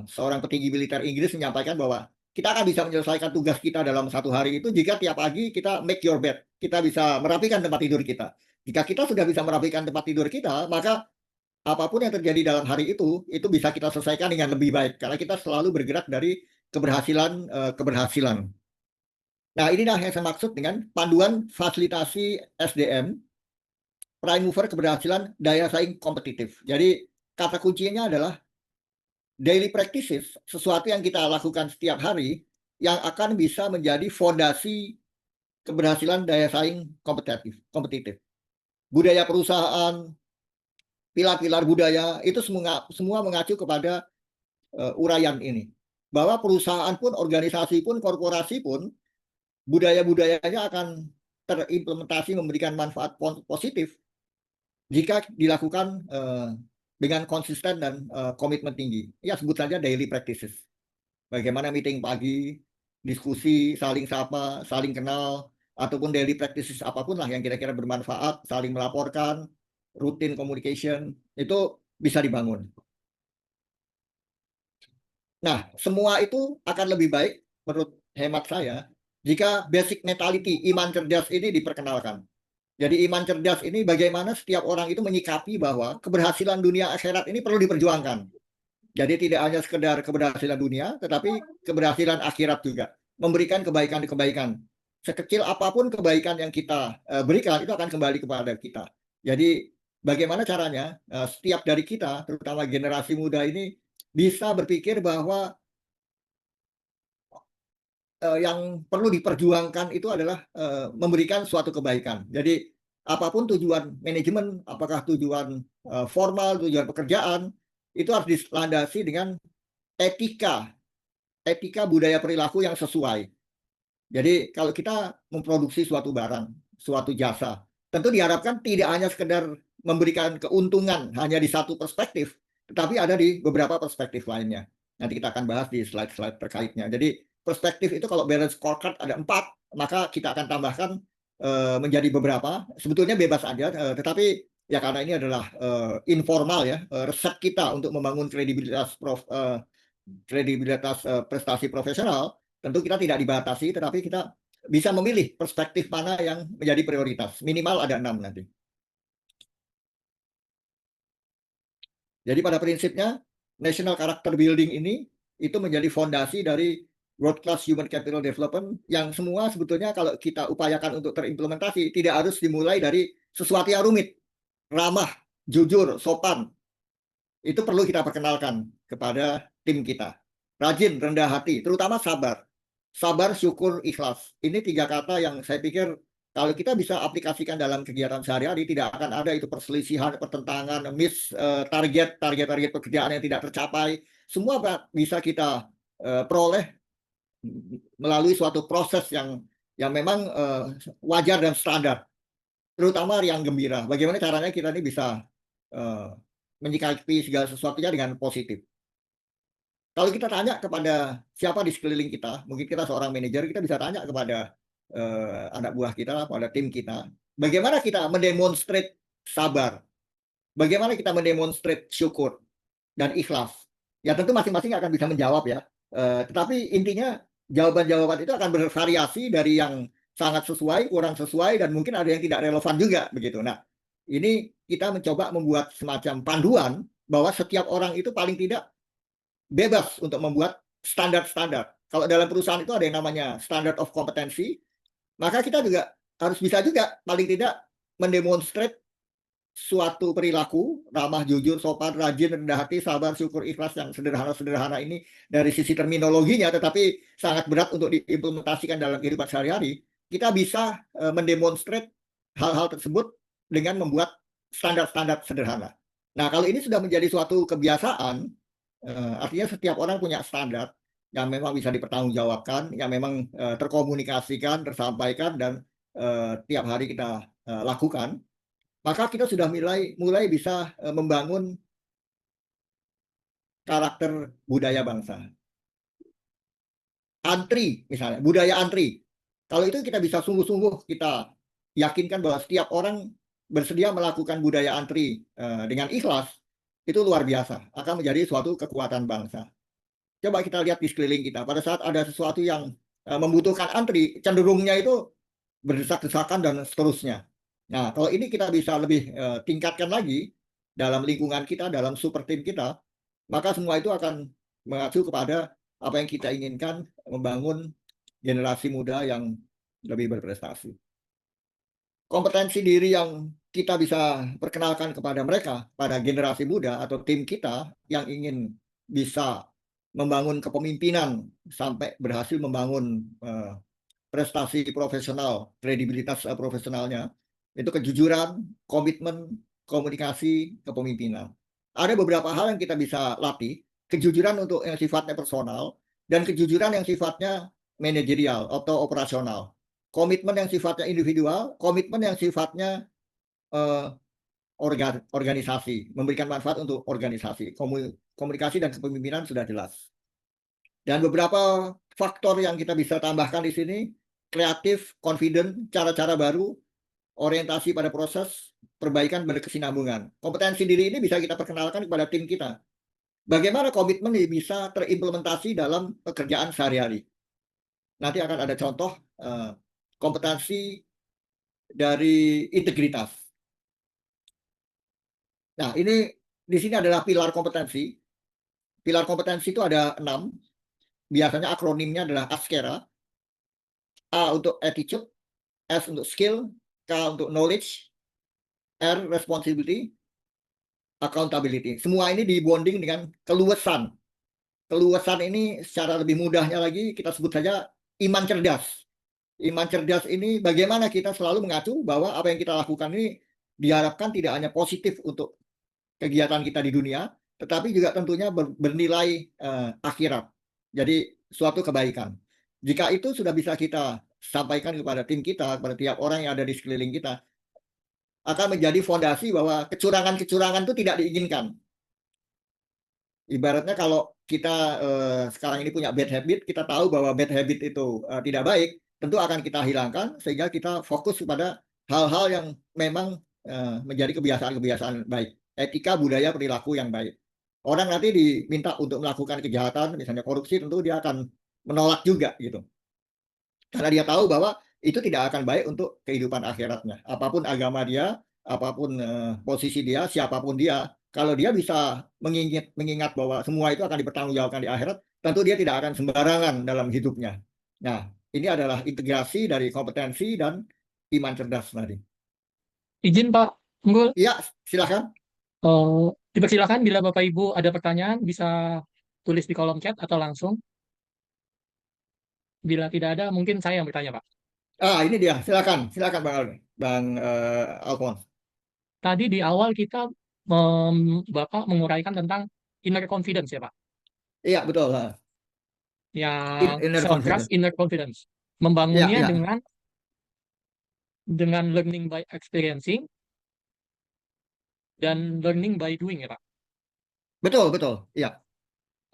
seorang petinggi militer Inggris menyampaikan bahwa kita akan bisa menyelesaikan tugas kita dalam satu hari itu jika tiap pagi kita make your bed, kita bisa merapikan tempat tidur kita. Jika kita sudah bisa merapikan tempat tidur kita, maka apapun yang terjadi dalam hari itu bisa kita selesaikan dengan lebih baik, karena kita selalu bergerak dari keberhasilan ke keberhasilan. Nah, inilah yang saya maksud dengan panduan fasilitasi SDM, prime mover keberhasilan daya saing kompetitif. Jadi kata kuncinya adalah daily practices, sesuatu yang kita lakukan setiap hari yang akan bisa menjadi fondasi keberhasilan daya saing kompetitif. Budaya perusahaan, pilar-pilar budaya itu semua mengacu kepada uraian ini. Bahwa perusahaan pun, organisasi pun, korporasi pun, budaya-budayanya akan terimplementasi memberikan manfaat positif jika dilakukan dengan konsisten dan komitmen tinggi. Ya, sebut saja daily practices. Bagaimana meeting pagi, diskusi, saling sapa, saling kenal, ataupun daily practices apapun lah yang kira-kira bermanfaat, saling melaporkan, rutin communication, itu bisa dibangun. Nah, semua itu akan lebih baik menurut hemat saya jika basic mentality, iman cerdas ini diperkenalkan. Jadi iman cerdas ini bagaimana setiap orang itu menyikapi bahwa keberhasilan dunia akhirat ini perlu diperjuangkan. Jadi tidak hanya sekedar keberhasilan dunia, tetapi keberhasilan akhirat juga. Memberikan kebaikan-kebaikan. Sekecil apapun kebaikan yang kita berikan, itu akan kembali kepada kita. Jadi bagaimana caranya setiap dari kita, terutama generasi muda ini, bisa berpikir bahwa yang perlu diperjuangkan itu adalah memberikan suatu kebaikan. Jadi apapun tujuan manajemen, apakah tujuan formal, tujuan pekerjaan, itu harus dilandasi dengan etika budaya perilaku yang sesuai. Jadi kalau kita memproduksi suatu barang, suatu jasa, tentu diharapkan tidak hanya sekedar memberikan keuntungan hanya di satu perspektif, tetapi ada di beberapa perspektif lainnya. Nanti kita akan bahas di slide-slide terkaitnya. Jadi perspektif itu kalau balance scorecard ada 4, maka kita akan tambahkan menjadi beberapa. Sebetulnya bebas aja, tetapi ya karena ini adalah informal ya, resep kita untuk membangun kredibilitas prestasi profesional, tentu kita tidak dibatasi, tetapi kita bisa memilih perspektif mana yang menjadi prioritas. Minimal ada 6 nanti. Jadi pada prinsipnya, National Character Building ini itu menjadi fondasi dari World Class Human Capital Development yang semua sebetulnya kalau kita upayakan untuk terimplementasi, tidak harus dimulai dari sesuatu yang rumit, ramah, jujur, sopan. Itu perlu kita perkenalkan kepada tim kita. Rajin, rendah hati, terutama sabar. Sabar, syukur, ikhlas. Ini 3 kata yang saya pikir kalau kita bisa aplikasikan dalam kegiatan sehari-hari, tidak akan ada itu perselisihan, pertentangan, target pekerjaan yang tidak tercapai. Semua bisa kita peroleh melalui suatu proses yang memang wajar dan standar. Terutama yang gembira. Bagaimana caranya kita ini bisa menyikapi segala sesuatunya dengan positif. Kalau kita tanya kepada siapa di sekeliling kita, mungkin kita seorang manajer, kita bisa tanya kepada anak buah kita, pada tim kita, bagaimana kita mendemonstrate sabar, bagaimana kita mendemonstrate syukur dan ikhlas. Ya tentu masing-masing akan bisa menjawab ya, tetapi intinya jawaban-jawaban itu akan bervariasi dari yang sangat sesuai, kurang sesuai, dan mungkin ada yang tidak relevan juga begitu. Nah, ini kita mencoba membuat semacam panduan bahwa setiap orang itu paling tidak bebas untuk membuat standar-standar. Kalau dalam perusahaan itu ada yang namanya standard of kompetensi, maka kita juga harus bisa juga paling tidak mendemonstrate suatu perilaku ramah, jujur, sopan, rajin, rendah hati, sabar, syukur, ikhlas yang sederhana-sederhana ini dari sisi terminologinya, tetapi sangat berat untuk diimplementasikan dalam kehidupan sehari-hari. Kita bisa mendemonstrate hal-hal tersebut dengan membuat standar-standar sederhana. Nah, kalau ini sudah menjadi suatu kebiasaan, artinya setiap orang punya standar yang memang bisa dipertanggungjawabkan, yang memang terkomunikasikan, tersampaikan, dan tiap hari kita lakukan, maka kita sudah mulai bisa membangun karakter budaya bangsa. Antri misalnya, budaya antri. Kalau itu kita bisa sungguh-sungguh kita yakinkan bahwa setiap orang bersedia melakukan budaya antri dengan ikhlas, itu luar biasa, akan menjadi suatu kekuatan bangsa. Coba kita lihat di sekeliling kita, pada saat ada sesuatu yang membutuhkan antri, cenderungnya itu berdesak-desakan dan seterusnya. Nah, kalau ini kita bisa lebih tingkatkan lagi dalam lingkungan kita, dalam super tim kita, maka semua itu akan mengacu kepada apa yang kita inginkan, membangun generasi muda yang lebih berprestasi. Kompetensi diri yang kita bisa perkenalkan kepada mereka, pada generasi muda atau tim kita yang ingin bisa membangun kepemimpinan sampai berhasil membangun prestasi profesional, kredibilitas profesionalnya, itu kejujuran, komitmen, komunikasi, kepemimpinan. Ada beberapa hal yang kita bisa latih, kejujuran untuk yang sifatnya personal, dan kejujuran yang sifatnya manajerial atau operasional. Komitmen yang sifatnya individual, komitmen yang sifatnya eh, organisasi, memberikan manfaat untuk organisasi. Komunikasi dan kepemimpinan sudah jelas. Dan beberapa faktor yang kita bisa tambahkan di sini, kreatif, confident, cara-cara baru, orientasi pada proses, perbaikan berkesinambungan. Kompetensi diri ini bisa kita perkenalkan kepada tim kita. Bagaimana komitmen bisa terimplementasi dalam pekerjaan sehari-hari. Nanti akan ada contoh kompetensi dari integritas. Nah, ini di sini adalah pilar kompetensi. Pilar kompetensi itu ada 6. Biasanya akronimnya adalah ASKERA. A untuk attitude, S untuk skill, K untuk knowledge, R responsibility, accountability. Semua ini dibonding dengan keluasan. Keluasan ini secara lebih mudahnya lagi kita sebut saja iman cerdas. Iman cerdas ini bagaimana kita selalu mengacu bahwa apa yang kita lakukan ini diharapkan tidak hanya positif untuk kegiatan kita di dunia, tetapi juga tentunya bernilai akhirat. Jadi suatu kebaikan. Jika itu sudah bisa kita sampaikan kepada tim kita, kepada tiap orang yang ada di sekeliling kita, akan menjadi fondasi bahwa kecurangan-kecurangan itu tidak diinginkan. Ibaratnya kalau kita sekarang ini punya bad habit, kita tahu bahwa bad habit itu tidak baik, tentu akan kita hilangkan sehingga kita fokus kepada hal-hal yang memang menjadi kebiasaan-kebiasaan baik. Etika, budaya, perilaku yang baik. Orang nanti diminta untuk melakukan kejahatan, misalnya korupsi, tentu dia akan menolak juga gitu. Karena dia tahu bahwa itu tidak akan baik untuk kehidupan akhiratnya. Apapun agama dia, apapun posisi dia, siapapun dia, kalau dia bisa mengingat bahwa semua itu akan dipertanggungjawabkan di akhirat, tentu dia tidak akan sembarangan dalam hidupnya. Nah, ini adalah integrasi dari kompetensi dan iman cerdas tadi. Izin Pak Unggul, Iya, silakan. dipersilakan bila Bapak Ibu ada pertanyaan bisa tulis di kolom chat atau langsung. Bila tidak ada, mungkin saya yang bertanya, Pak. Ini dia. Silakan Bang Alphonse. Tadi di awal kita Bapak menguraikan tentang inner confidence ya, Pak. Iya, betul. Yang Inner self-trust, confidence. inner confidence. Iya, Membangunnya iya. dengan learning by experiencing dan learning by doing ya, Pak. Betul. Iya,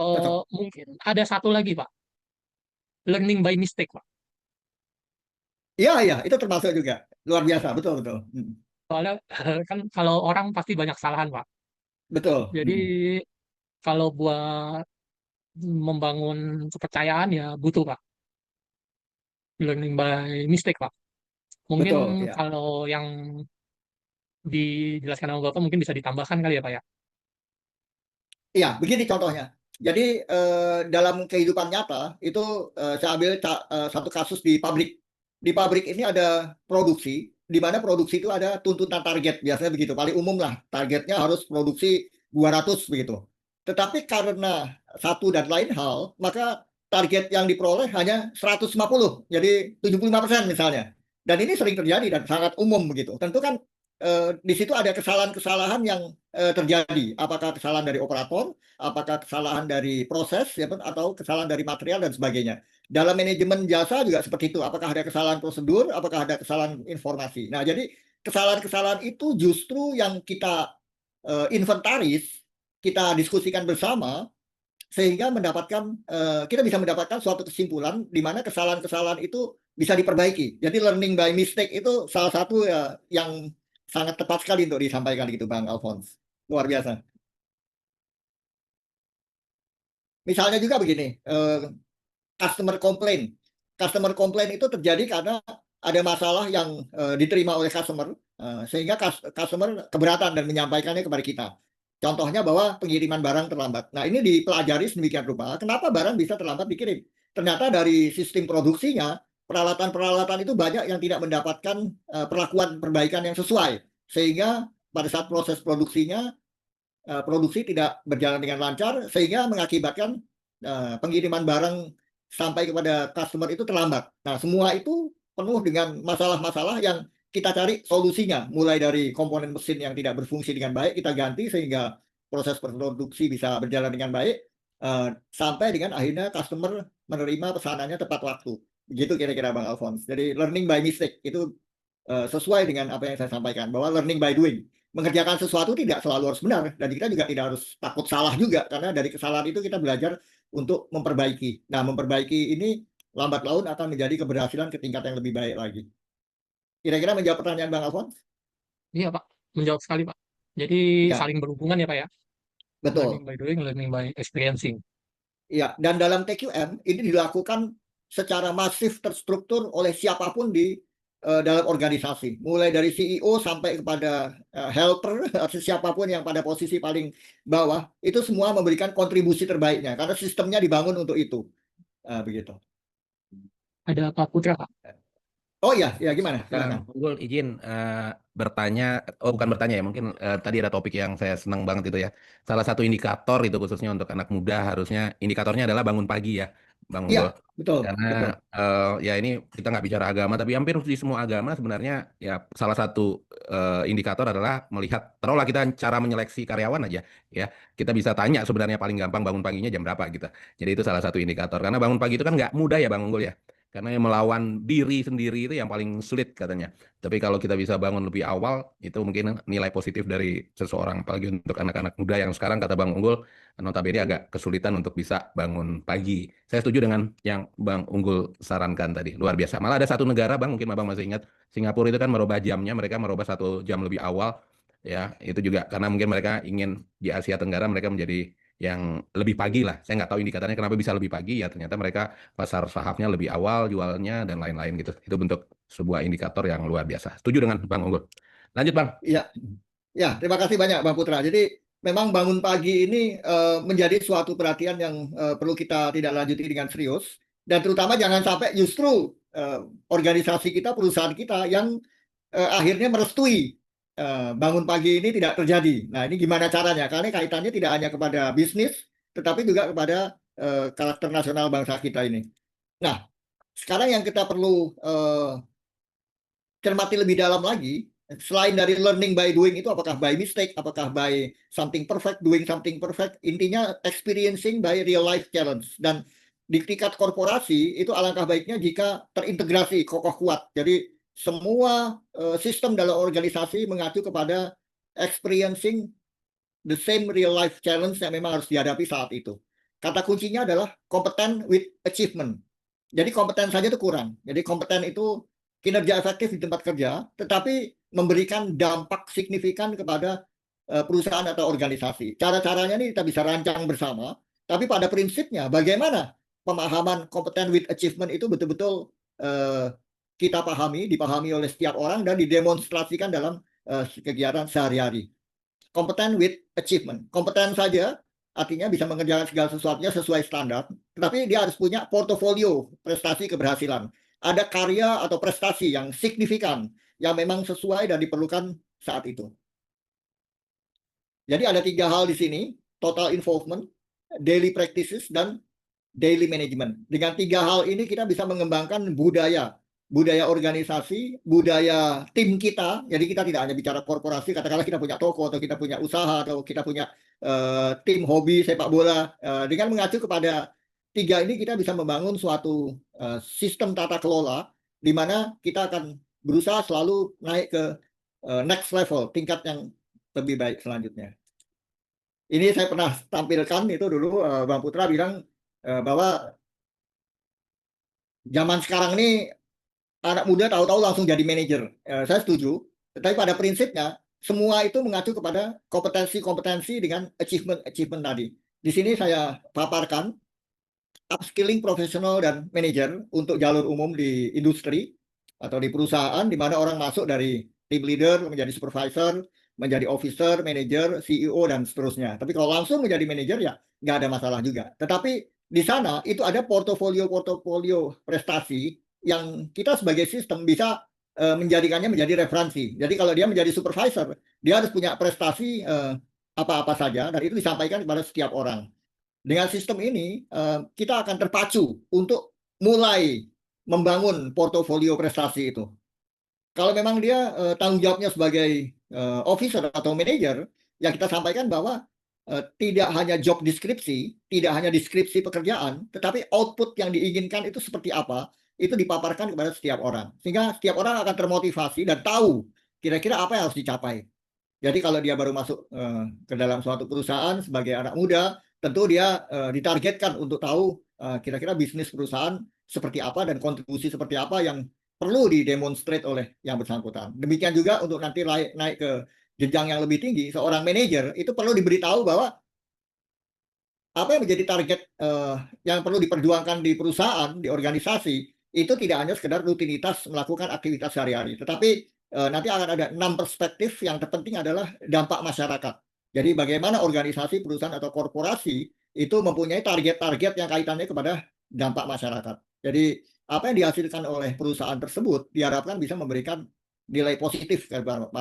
cocok. Mungkin ada satu lagi, Pak. Learning by mistake, Pak. Iya, itu termasuk juga. Luar biasa, betul. Soalnya kan kalau orang pasti banyak kesalahan, Pak. Betul. Jadi kalau buat membangun kepercayaan ya butuh, Pak. Learning by mistake, Pak. Mungkin Betul, ya. kalau yang dijelaskan sama Bapak mungkin bisa ditambahkan kali ya, Pak ya. Iya, begini contohnya. Jadi dalam kehidupan nyata itu saya ambil satu kasus di pabrik. Di pabrik ini ada produksi, di mana produksi itu ada tuntutan target, biasanya begitu. Paling umum lah, targetnya harus produksi 200 begitu. Tetapi karena satu dan lain hal, maka target yang diperoleh hanya 150, jadi 75% misalnya. Dan ini sering terjadi dan sangat umum begitu. Tentu kan di situ ada kesalahan-kesalahan yang terjadi. Apakah kesalahan dari operator, apakah kesalahan dari proses, ya, atau kesalahan dari material dan sebagainya. Dalam manajemen jasa juga seperti itu. Apakah ada kesalahan prosedur, apakah ada kesalahan informasi. Nah, jadi kesalahan-kesalahan itu justru yang kita inventaris, kita diskusikan bersama, sehingga kita bisa mendapatkan suatu kesimpulan di mana kesalahan-kesalahan itu bisa diperbaiki. Jadi learning by mistake itu salah satu yang sangat tepat sekali untuk disampaikan gitu, Bang Alphonse. Luar biasa. Misalnya juga begini, customer complaint. Customer complaint itu terjadi karena ada masalah yang diterima oleh customer, sehingga customer keberatan dan menyampaikannya kepada kita. Contohnya bahwa pengiriman barang terlambat. Nah, ini dipelajari sedemikian rupa. Kenapa barang bisa terlambat dikirim? Ternyata dari sistem produksinya, peralatan-peralatan itu banyak yang tidak mendapatkan perlakuan perbaikan yang sesuai, sehingga pada saat proses produksinya produksi tidak berjalan dengan lancar, sehingga mengakibatkan pengiriman barang sampai kepada customer itu terlambat. Nah, semua itu penuh dengan masalah-masalah yang kita cari solusinya, mulai dari komponen mesin yang tidak berfungsi dengan baik kita ganti sehingga proses produksi bisa berjalan dengan baik, sampai dengan akhirnya customer menerima pesanannya tepat waktu. Begitu kira-kira Bang Alphonse. Jadi learning by mistake itu sesuai dengan apa yang saya sampaikan, bahwa learning by doing. Mengerjakan sesuatu tidak selalu harus benar, dan kita juga tidak harus takut salah juga, karena dari kesalahan itu kita belajar untuk memperbaiki. Nah, memperbaiki ini lambat laun akan menjadi keberhasilan ke tingkat yang lebih baik lagi. Kira-kira menjawab pertanyaan Bang Alphonse? Iya, Pak. Menjawab sekali, Pak. Jadi Ya, saling berhubungan ya, Pak ya. Learning betul. by doing, learning by experiencing. Ya, dan dalam TQM ini dilakukan secara masif terstruktur oleh siapapun di dalam organisasi, mulai dari CEO sampai kepada helper atau siapapun yang pada posisi paling bawah, itu semua memberikan kontribusi terbaiknya karena sistemnya dibangun untuk itu. Begitu. Ada Pak Putra, Pak. Oh ya, ya gimana? Bang Silakan. Unggul izin bertanya, bukan bertanya ya, mungkin tadi ada topik yang saya senang banget itu ya. Salah satu indikator itu khususnya untuk anak muda harusnya indikatornya adalah bangun pagi ya, Bang Unggul. Iya, betul, Karena betul. ya ini kita nggak bicara agama, tapi hampir di semua agama sebenarnya ya salah satu indikator adalah melihat, taruhlah kita cara menyeleksi karyawan aja ya, kita bisa tanya sebenarnya paling gampang bangun paginya jam berapa gitu. Jadi itu salah satu indikator. Karena bangun pagi itu kan nggak mudah ya Bang Unggul ya. Karena yang melawan diri sendiri itu yang paling sulit katanya. Tapi kalau kita bisa bangun lebih awal, itu mungkin nilai positif dari seseorang. Apalagi untuk anak-anak muda yang sekarang kata Bang Unggul, notabene agak kesulitan untuk bisa bangun pagi. Saya setuju dengan yang Bang Unggul sarankan tadi. Luar biasa. Malah ada satu negara, Bang, mungkin Abang masih ingat, Singapura itu kan merubah jamnya, mereka merubah 1 jam lebih awal. Ya, itu juga karena mungkin mereka ingin di Asia Tenggara mereka menjadi yang lebih pagi lah. Saya nggak tahu indikatornya kenapa bisa lebih pagi, ya ternyata mereka pasar sahamnya lebih awal jualnya dan lain-lain gitu. Itu bentuk sebuah indikator yang luar biasa. Setuju dengan Bang Unggul. Lanjut Bang. Iya, ya, terima kasih banyak Bang Putra. Jadi memang bangun pagi ini menjadi suatu perhatian yang perlu kita tidak lanjuti dengan serius, dan terutama jangan sampai justru organisasi kita, perusahaan kita yang akhirnya merestui bangun pagi ini tidak terjadi. Nah, ini gimana caranya? Karena kaitannya tidak hanya kepada bisnis, tetapi juga kepada karakter nasional bangsa kita ini. Nah, sekarang yang kita perlu cermati lebih dalam lagi, selain dari learning by doing itu, apakah by mistake, apakah by something perfect, doing something perfect, intinya experiencing by real life challenge. Dan di tingkat korporasi itu alangkah baiknya jika terintegrasi kokoh kuat. Jadi semua sistem dalam organisasi mengacu kepada experiencing the same real life challenge yang memang harus dihadapi saat itu. Kata kuncinya adalah competen with achievement. Jadi kompeten saja itu kurang. Jadi kompeten itu kinerja efektif di tempat kerja, tetapi memberikan dampak signifikan kepada perusahaan atau organisasi. Cara-caranya ini kita bisa rancang bersama, tapi pada prinsipnya bagaimana pemahaman kompeten with achievement itu betul-betul kita pahami, dipahami oleh setiap orang dan didemonstrasikan dalam kegiatan sehari-hari. Kompeten with achievement. Kompeten saja artinya bisa mengerjakan segala sesuatunya sesuai standar, tetapi dia harus punya portofolio prestasi keberhasilan. Ada karya atau prestasi yang signifikan, yang memang sesuai dan diperlukan saat itu. Jadi ada 3 hal di sini, total involvement, daily practices, dan daily management. Dengan 3 hal ini kita bisa mengembangkan budaya organisasi, budaya tim kita. Jadi kita tidak hanya bicara korporasi, katakanlah kita punya toko, atau kita punya usaha, atau kita punya tim hobi sepak bola. Dengan mengacu kepada 3 ini kita bisa membangun suatu sistem tata kelola di mana kita akan berusaha selalu naik ke next level, tingkat yang lebih baik selanjutnya. Ini saya pernah tampilkan itu dulu, Bang Putra bilang bahwa zaman sekarang ini anak muda tahu-tahu langsung jadi manajer. Saya setuju, tetapi pada prinsipnya semua itu mengacu kepada kompetensi-kompetensi dengan achievement tadi. Di sini saya paparkan upskilling profesional dan manajer untuk jalur umum di industri atau di perusahaan, di mana orang masuk dari team leader menjadi supervisor, menjadi officer, manager, CEO, dan seterusnya. Tapi kalau langsung menjadi manajer ya nggak ada masalah juga. Tetapi di sana itu ada portofolio prestasi yang kita sebagai sistem bisa menjadikannya menjadi referensi. Jadi kalau dia menjadi supervisor, dia harus punya prestasi apa-apa saja, dan itu disampaikan kepada setiap orang. Dengan sistem ini, kita akan terpacu untuk mulai membangun portofolio prestasi itu. Kalau memang dia tanggung jawabnya sebagai officer atau manager, ya kita sampaikan bahwa tidak hanya job deskripsi, tidak hanya deskripsi pekerjaan, tetapi output yang diinginkan itu seperti apa, itu dipaparkan kepada setiap orang. Sehingga setiap orang akan termotivasi dan tahu kira-kira apa yang harus dicapai. Jadi kalau dia baru masuk ke dalam suatu perusahaan sebagai anak muda, tentu dia ditargetkan untuk tahu kira-kira bisnis perusahaan seperti apa dan kontribusi seperti apa yang perlu didemonstrate oleh yang bersangkutan. Demikian juga untuk nanti naik ke jenjang yang lebih tinggi, seorang manajer itu perlu diberitahu bahwa apa yang menjadi target yang perlu diperjuangkan di perusahaan, di organisasi, itu tidak hanya sekedar rutinitas melakukan aktivitas sehari-hari, tetapi nanti akan ada 6 perspektif yang terpenting adalah dampak masyarakat. Jadi bagaimana organisasi, perusahaan, atau korporasi itu mempunyai target-target yang kaitannya kepada dampak masyarakat. Jadi apa yang dihasilkan oleh perusahaan tersebut diharapkan bisa memberikan nilai positif kepada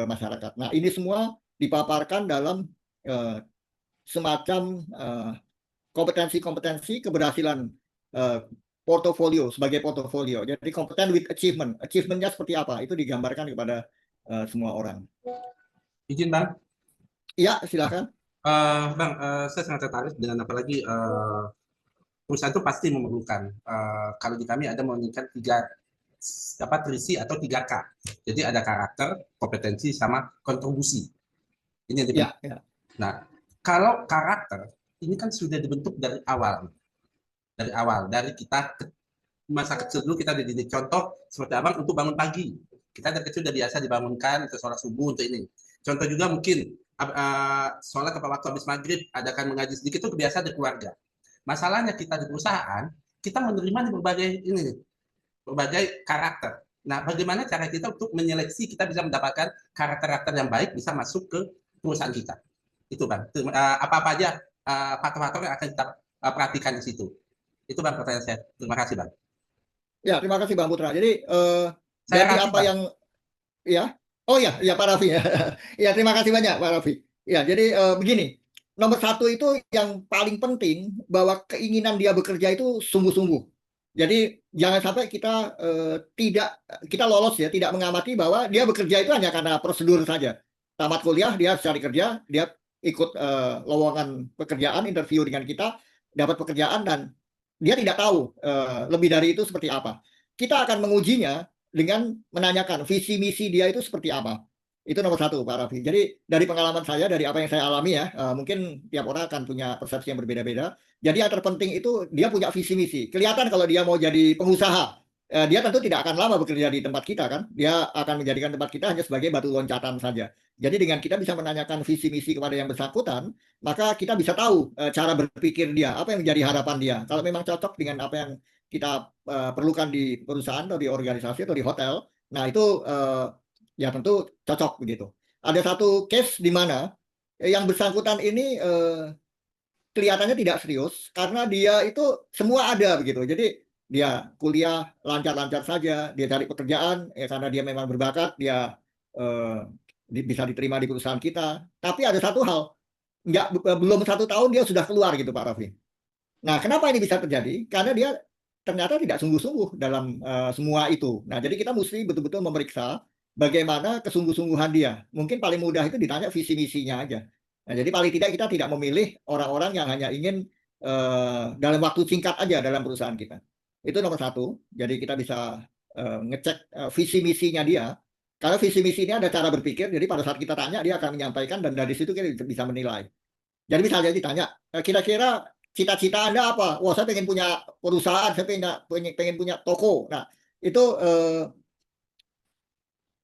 masyarakat. Nah, ini semua dipaparkan dalam semacam kompetensi-kompetensi keberhasilan portofolio, sebagai portofolio. Jadi kompeten with achievement. Achievement-nya seperti apa? Itu digambarkan kepada semua orang. Izin Bang. Iya, silakan. Bang, saya sangat tertarik dengan apalagi perusahaan itu pasti memerlukan. Kalau di kami ada menginginkan 3 atau 3K. Jadi ada karakter, kompetensi, sama kontribusi. Ini yang ya, ya. Nah, kalau karakter ini kan sudah dibentuk dari awal. Dari kita masa kecil dulu kita dididik. Contoh seperti Abang untuk bangun pagi. Kita dari kecil sudah biasa dibangunkan untuk sholat subuh untuk ini. Contoh juga mungkin sholat tepat waktu habis maghrib, adakan mengaji sedikit itu kebiasaan di keluarga. Masalahnya kita di perusahaan, kita menerima di berbagai karakter. Nah, bagaimana cara kita untuk menyeleksi kita bisa mendapatkan karakter-karakter yang baik bisa masuk ke perusahaan kita? Itu Bang. Apa-apa aja faktor-faktor yang akan kita perhatikan di situ. Itu Bang pertanyaan saya. Terima kasih Bang. Ya, terima kasih Bang Putra. Jadi Saya dari Raffi, apa Bang. yang ya, oh ya, Pak Raffi ya, ya terima kasih banyak Pak Raffi. Ya, jadi begini, nomor 1 itu yang paling penting bahwa keinginan dia bekerja itu sungguh-sungguh. Jadi jangan sampai kita lolos ya, tidak mengamati bahwa dia bekerja itu hanya karena prosedur saja. Tamat kuliah dia cari kerja, dia ikut lowongan pekerjaan, interview dengan kita, dapat pekerjaan dan dia tidak tahu lebih dari itu seperti apa. Kita akan mengujinya dengan menanyakan visi misi dia itu seperti apa. Itu nomor 1 Pak Raffi. Jadi dari pengalaman saya, dari apa yang saya alami ya, mungkin tiap orang akan punya persepsi yang berbeda-beda. Jadi yang terpenting itu dia punya visi misi. Kelihatan kalau dia mau jadi pengusaha, dia tentu tidak akan lama bekerja di tempat kita kan. Dia akan menjadikan tempat kita hanya sebagai batu loncatan saja. Jadi dengan kita bisa menanyakan visi misi kepada yang bersangkutan, maka kita bisa tahu cara berpikir dia, apa yang menjadi harapan dia. Kalau memang cocok dengan apa yang kita perlukan di perusahaan atau di organisasi atau di hotel, nah itu ya tentu cocok begitu. Ada satu case di mana yang bersangkutan ini kelihatannya tidak serius karena dia itu semua ada begitu. Jadi dia kuliah lancar-lancar saja, dia cari pekerjaan ya karena dia memang berbakat, dia bisa diterima di perusahaan kita. Tapi ada satu hal, belum 1 tahun dia sudah keluar gitu Pak Raffi. Nah, kenapa ini bisa terjadi? Karena dia ternyata tidak sungguh-sungguh dalam semua itu. Nah, jadi kita mesti betul-betul memeriksa bagaimana kesungguh-sungguhan dia. Mungkin paling mudah itu ditanya visi misinya aja. Nah, jadi paling tidak kita tidak memilih orang-orang yang hanya ingin dalam waktu singkat aja dalam perusahaan kita. Itu nomor 1. Jadi kita bisa ngecek visi misinya dia. Karena visi misinya ada cara berpikir. Jadi pada saat kita tanya dia akan menyampaikan dan dari situ kita bisa menilai. Jadi misalnya ditanya, kira-kira cita-cita Anda apa? Wah, saya pengen punya perusahaan, saya pengen punya toko. Nah, itu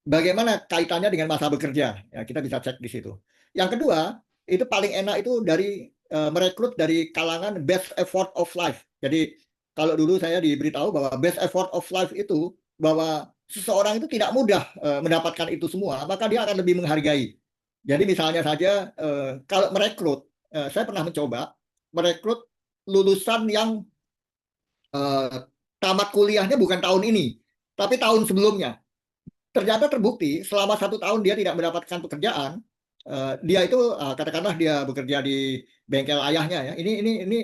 bagaimana kaitannya dengan masa bekerja? Ya, kita bisa cek di situ. Yang kedua, itu paling enak itu dari merekrut dari kalangan best effort of life. Jadi kalau dulu saya diberitahu bahwa best effort of life itu bahwa seseorang itu tidak mudah mendapatkan itu semua, maka dia akan lebih menghargai. Jadi misalnya saja kalau merekrut, saya pernah mencoba merekrut lulusan yang tamat kuliahnya bukan tahun ini, tapi tahun sebelumnya. Ternyata terbukti selama 1 tahun dia tidak mendapatkan pekerjaan. Dia itu katakanlah dia bekerja di bengkel ayahnya ya. Ini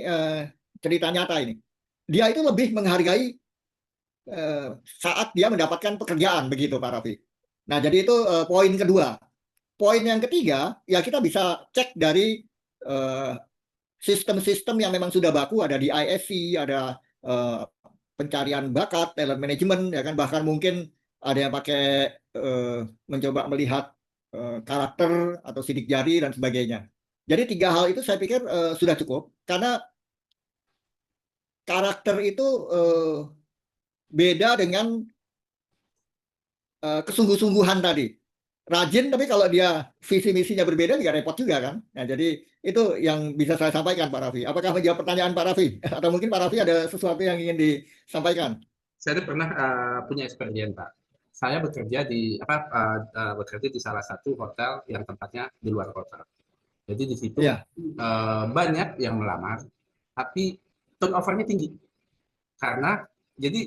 cerita nyata ini. Dia itu lebih menghargai saat dia mendapatkan pekerjaan, begitu Pak Raffi. Nah, jadi itu poin kedua. Poin yang ketiga, ya kita bisa cek dari sistem-sistem yang memang sudah baku, ada di ISC, ada pencarian bakat, talent management, ya kan, bahkan mungkin ada yang pakai mencoba melihat karakter atau sidik jari dan sebagainya. Jadi 3 hal itu saya pikir sudah cukup, karena karakter itu beda dengan kesungguh-sungguhan tadi. Rajin, tapi kalau dia visi misinya berbeda juga repot juga kan. Nah, jadi itu yang bisa saya sampaikan Pak Raffi. Apakah menjawab pertanyaan Pak Raffi? Atau mungkin Pak Raffi ada sesuatu yang ingin disampaikan? Saya pernah punya experience, Pak. Saya bekerja di salah satu hotel yang tempatnya di luar kota. Jadi di situ banyak yang melamar, tapi turnover-nya tinggi. Karena jadi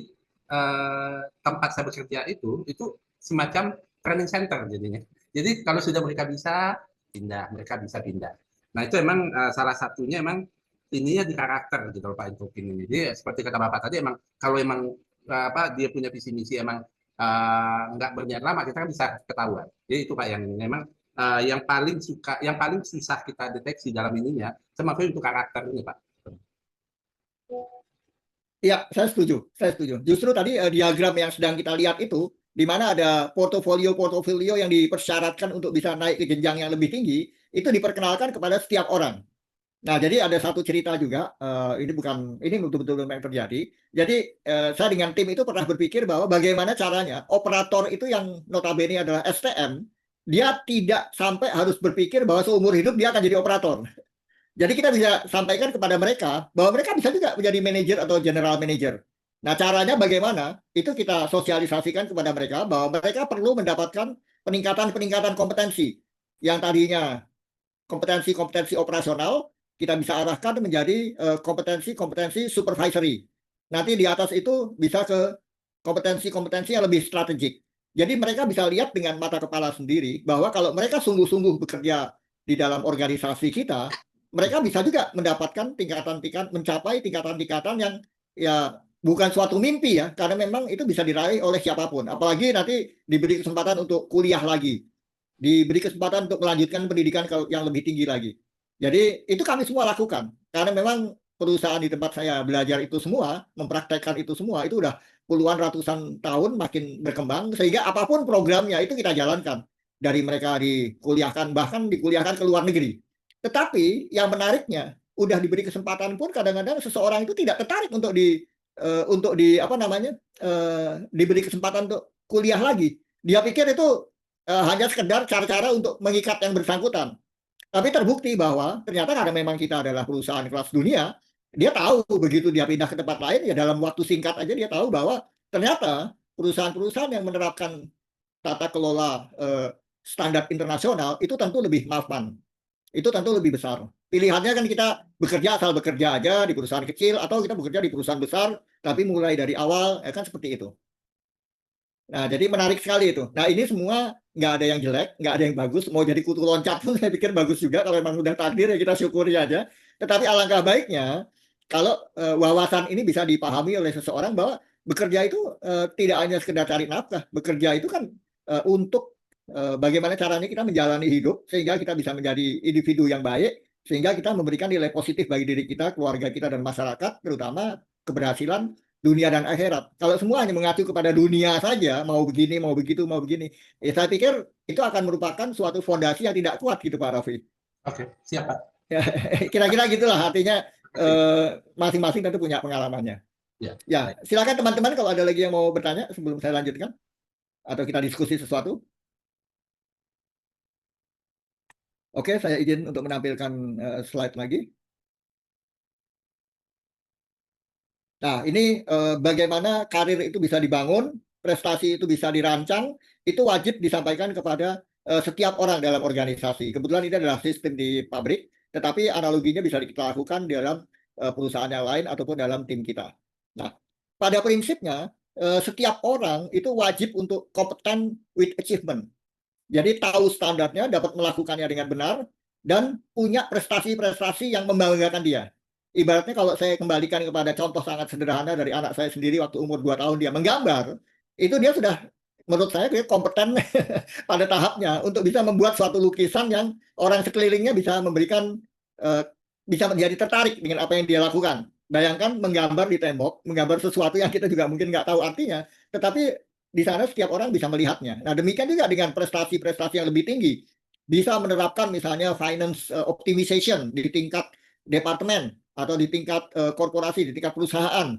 tempat saya bekerja itu semacam training center jadinya. Jadi kalau sudah mereka bisa pindah, mereka bisa pindah. Nah itu emang salah satunya emang ininya di karakter gitu loh Pak Infokin ini. Jadi seperti kata Bapak tadi emang kalau emang dia punya visi misi emang nggak berniat lama kita kan bisa ketahuan. Jadi itu Pak yang memang yang paling susah kita deteksi dalam ininya termasuk untuk karakter ini Pak. Iya, saya setuju. Justru tadi diagram yang sedang kita lihat itu, di mana ada portofolio yang dipersyaratkan untuk bisa naik ke jenjang yang lebih tinggi, itu diperkenalkan kepada setiap orang. Nah, jadi ada satu cerita juga, ini betul-betul yang terjadi. Jadi saya dengan tim itu pernah berpikir bahwa bagaimana caranya operator itu yang notabene adalah STM, dia tidak sampai harus berpikir bahwa seumur hidup dia akan jadi operator. Jadi kita bisa sampaikan kepada mereka bahwa mereka bisa juga menjadi manajer atau general manager. Nah, caranya bagaimana? Itu kita sosialisasikan kepada mereka bahwa mereka perlu mendapatkan peningkatan kompetensi. Yang tadinya kompetensi operasional, kita bisa arahkan menjadi kompetensi supervisory. Nanti di atas itu bisa ke kompetensi yang lebih strategik. Jadi mereka bisa lihat dengan mata kepala sendiri bahwa kalau mereka sungguh-sungguh bekerja di dalam organisasi kita, mereka bisa juga mendapatkan mencapai tingkatan-tingkatan yang ya bukan suatu mimpi ya, karena memang itu bisa diraih oleh siapapun. Apalagi nanti diberi kesempatan untuk kuliah lagi, diberi kesempatan untuk melanjutkan pendidikan yang lebih tinggi lagi. Jadi itu kami semua lakukan, karena memang perusahaan di tempat saya belajar itu semua, mempraktekkan itu semua, itu udah puluhan ratusan tahun makin berkembang, sehingga apapun programnya itu kita jalankan. Dari mereka dikuliahkan, bahkan dikuliahkan ke luar negeri. Tetapi yang menariknya, udah diberi kesempatan pun kadang-kadang seseorang itu tidak tertarik untuk diberi kesempatan untuk kuliah lagi. Dia pikir itu hanya sekedar cara-cara untuk mengikat yang bersangkutan. Tapi terbukti bahwa ternyata karena memang kita adalah perusahaan kelas dunia, dia tahu begitu dia pindah ke tempat lain, ya dalam waktu singkat aja dia tahu bahwa ternyata perusahaan-perusahaan yang menerapkan tata kelola standar internasional itu tentu lebih mapan. Itu tentu lebih besar. Pilihannya kan kita asal bekerja aja di perusahaan kecil, atau kita bekerja di perusahaan besar, tapi mulai dari awal, ya kan seperti itu. Nah, jadi menarik sekali itu. Nah, ini semua nggak ada yang jelek, nggak ada yang bagus. Mau jadi kutu loncat pun saya pikir bagus juga. Kalau memang udah takdir ya kita syukuri aja. Tetapi alangkah baiknya kalau wawasan ini bisa dipahami oleh seseorang bahwa bekerja itu tidak hanya sekedar cari nafkah. Bekerja itu kan untuk bagaimana caranya kita menjalani hidup sehingga kita bisa menjadi individu yang baik, sehingga kita memberikan nilai positif bagi diri kita, keluarga kita, dan masyarakat, terutama keberhasilan dunia dan akhirat. Kalau semua hanya mengacu kepada dunia saja, mau begini, mau begitu, mau begini, ya saya pikir itu akan merupakan suatu fondasi yang tidak kuat gitu Pak Raffi. Oke, siap Pak. Kira-kira gitulah, artinya masing-masing tentu punya pengalamannya. Ya, silakan teman-teman kalau ada lagi yang mau bertanya sebelum saya lanjutkan, atau kita diskusi sesuatu. Oke, saya izin untuk menampilkan slide lagi. Nah, ini bagaimana karir itu bisa dibangun, prestasi itu bisa dirancang, itu wajib disampaikan kepada setiap orang dalam organisasi. Kebetulan ini adalah sistem di pabrik, tetapi analoginya bisa kita lakukan di dalam perusahaan yang lain ataupun dalam tim kita. Nah, pada prinsipnya setiap orang itu wajib untuk kompeten with achievement. Jadi tahu standarnya, dapat melakukannya dengan benar, dan punya prestasi-prestasi yang membanggakan dia. Ibaratnya kalau saya kembalikan kepada contoh sangat sederhana dari anak saya sendiri waktu umur 2 tahun dia menggambar, itu dia sudah menurut saya dia kompeten pada tahapnya untuk bisa membuat suatu lukisan yang orang sekelilingnya bisa memberikan bisa menjadi tertarik dengan apa yang dia lakukan. Bayangkan menggambar di tembok, menggambar sesuatu yang kita juga mungkin nggak tahu artinya, tetapi di sana setiap orang bisa melihatnya. Nah, demikian juga dengan prestasi-prestasi yang lebih tinggi. Bisa menerapkan misalnya finance optimization di tingkat departemen atau di tingkat korporasi, di tingkat perusahaan.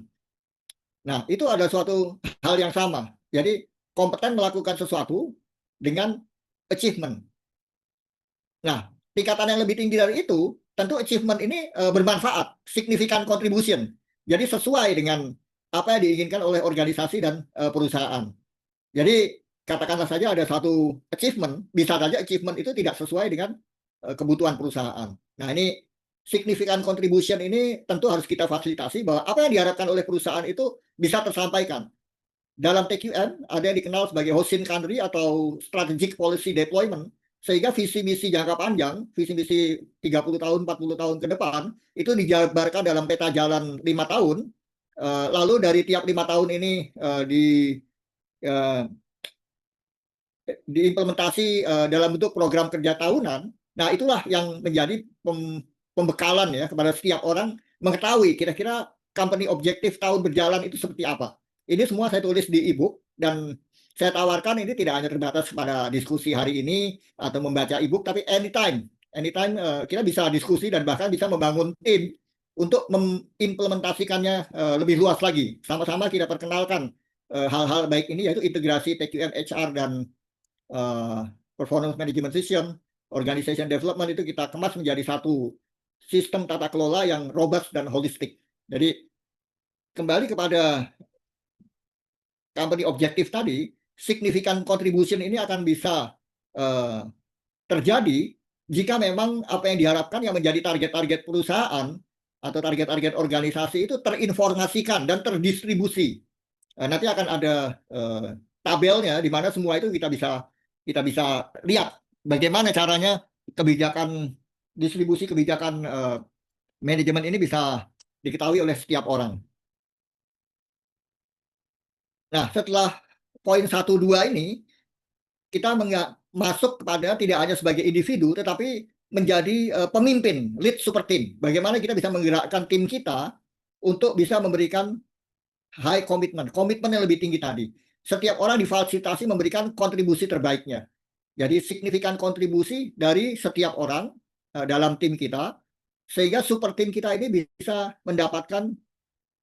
Nah, itu ada suatu hal yang sama. Jadi, kompeten melakukan sesuatu dengan achievement. Nah, tingkatan yang lebih tinggi dari itu, tentu achievement ini bermanfaat, significant contribution. Jadi sesuai dengan apa yang diinginkan oleh organisasi dan perusahaan. Jadi katakanlah saja ada satu achievement, bisa saja achievement itu tidak sesuai dengan kebutuhan perusahaan. Nah, ini significant contribution ini tentu harus kita fasilitasi bahwa apa yang diharapkan oleh perusahaan itu bisa tersampaikan. Dalam TQM ada yang dikenal sebagai Hoshin Kanri atau Strategic Policy Deployment, sehingga visi misi jangka panjang, visi misi 30 tahun, 40 tahun ke depan, itu dijabarkan dalam peta jalan 5 tahun, lalu dari tiap 5 tahun ini diimplementasi dalam bentuk program kerja tahunan. Nah, itulah yang menjadi pembekalan ya kepada setiap orang mengetahui kira-kira company objektif tahun berjalan itu seperti apa. Ini semua saya tulis di e-book dan saya tawarkan ini tidak hanya terbatas pada diskusi hari ini atau membaca e-book, tapi anytime kita bisa diskusi dan bahkan bisa membangun tim untuk mengimplementasikannya lebih luas lagi. Sama-sama kita perkenalkan hal-hal baik ini, yaitu integrasi TQM HR dan performance management system, organization development, itu kita kemas menjadi satu sistem tata kelola yang robust dan holistik. Jadi kembali kepada company objektif tadi, significant contribution ini akan bisa terjadi jika memang apa yang diharapkan yang menjadi target-target perusahaan atau target-target organisasi itu terinformasikan dan terdistribusi. Nanti akan ada tabelnya di mana semua itu kita bisa lihat bagaimana caranya kebijakan distribusi kebijakan manajemen ini bisa diketahui oleh setiap orang. Nah, setelah poin 1-2 ini, kita masuk kepada tidak hanya sebagai individu, tetapi menjadi pemimpin, lead super team. Bagaimana kita bisa menggerakkan tim kita untuk bisa memberikan high commitment, komitmen yang lebih tinggi tadi. Setiap orang difasilitasi memberikan kontribusi terbaiknya. Jadi signifikan kontribusi dari setiap orang dalam tim kita, sehingga super team kita ini bisa mendapatkan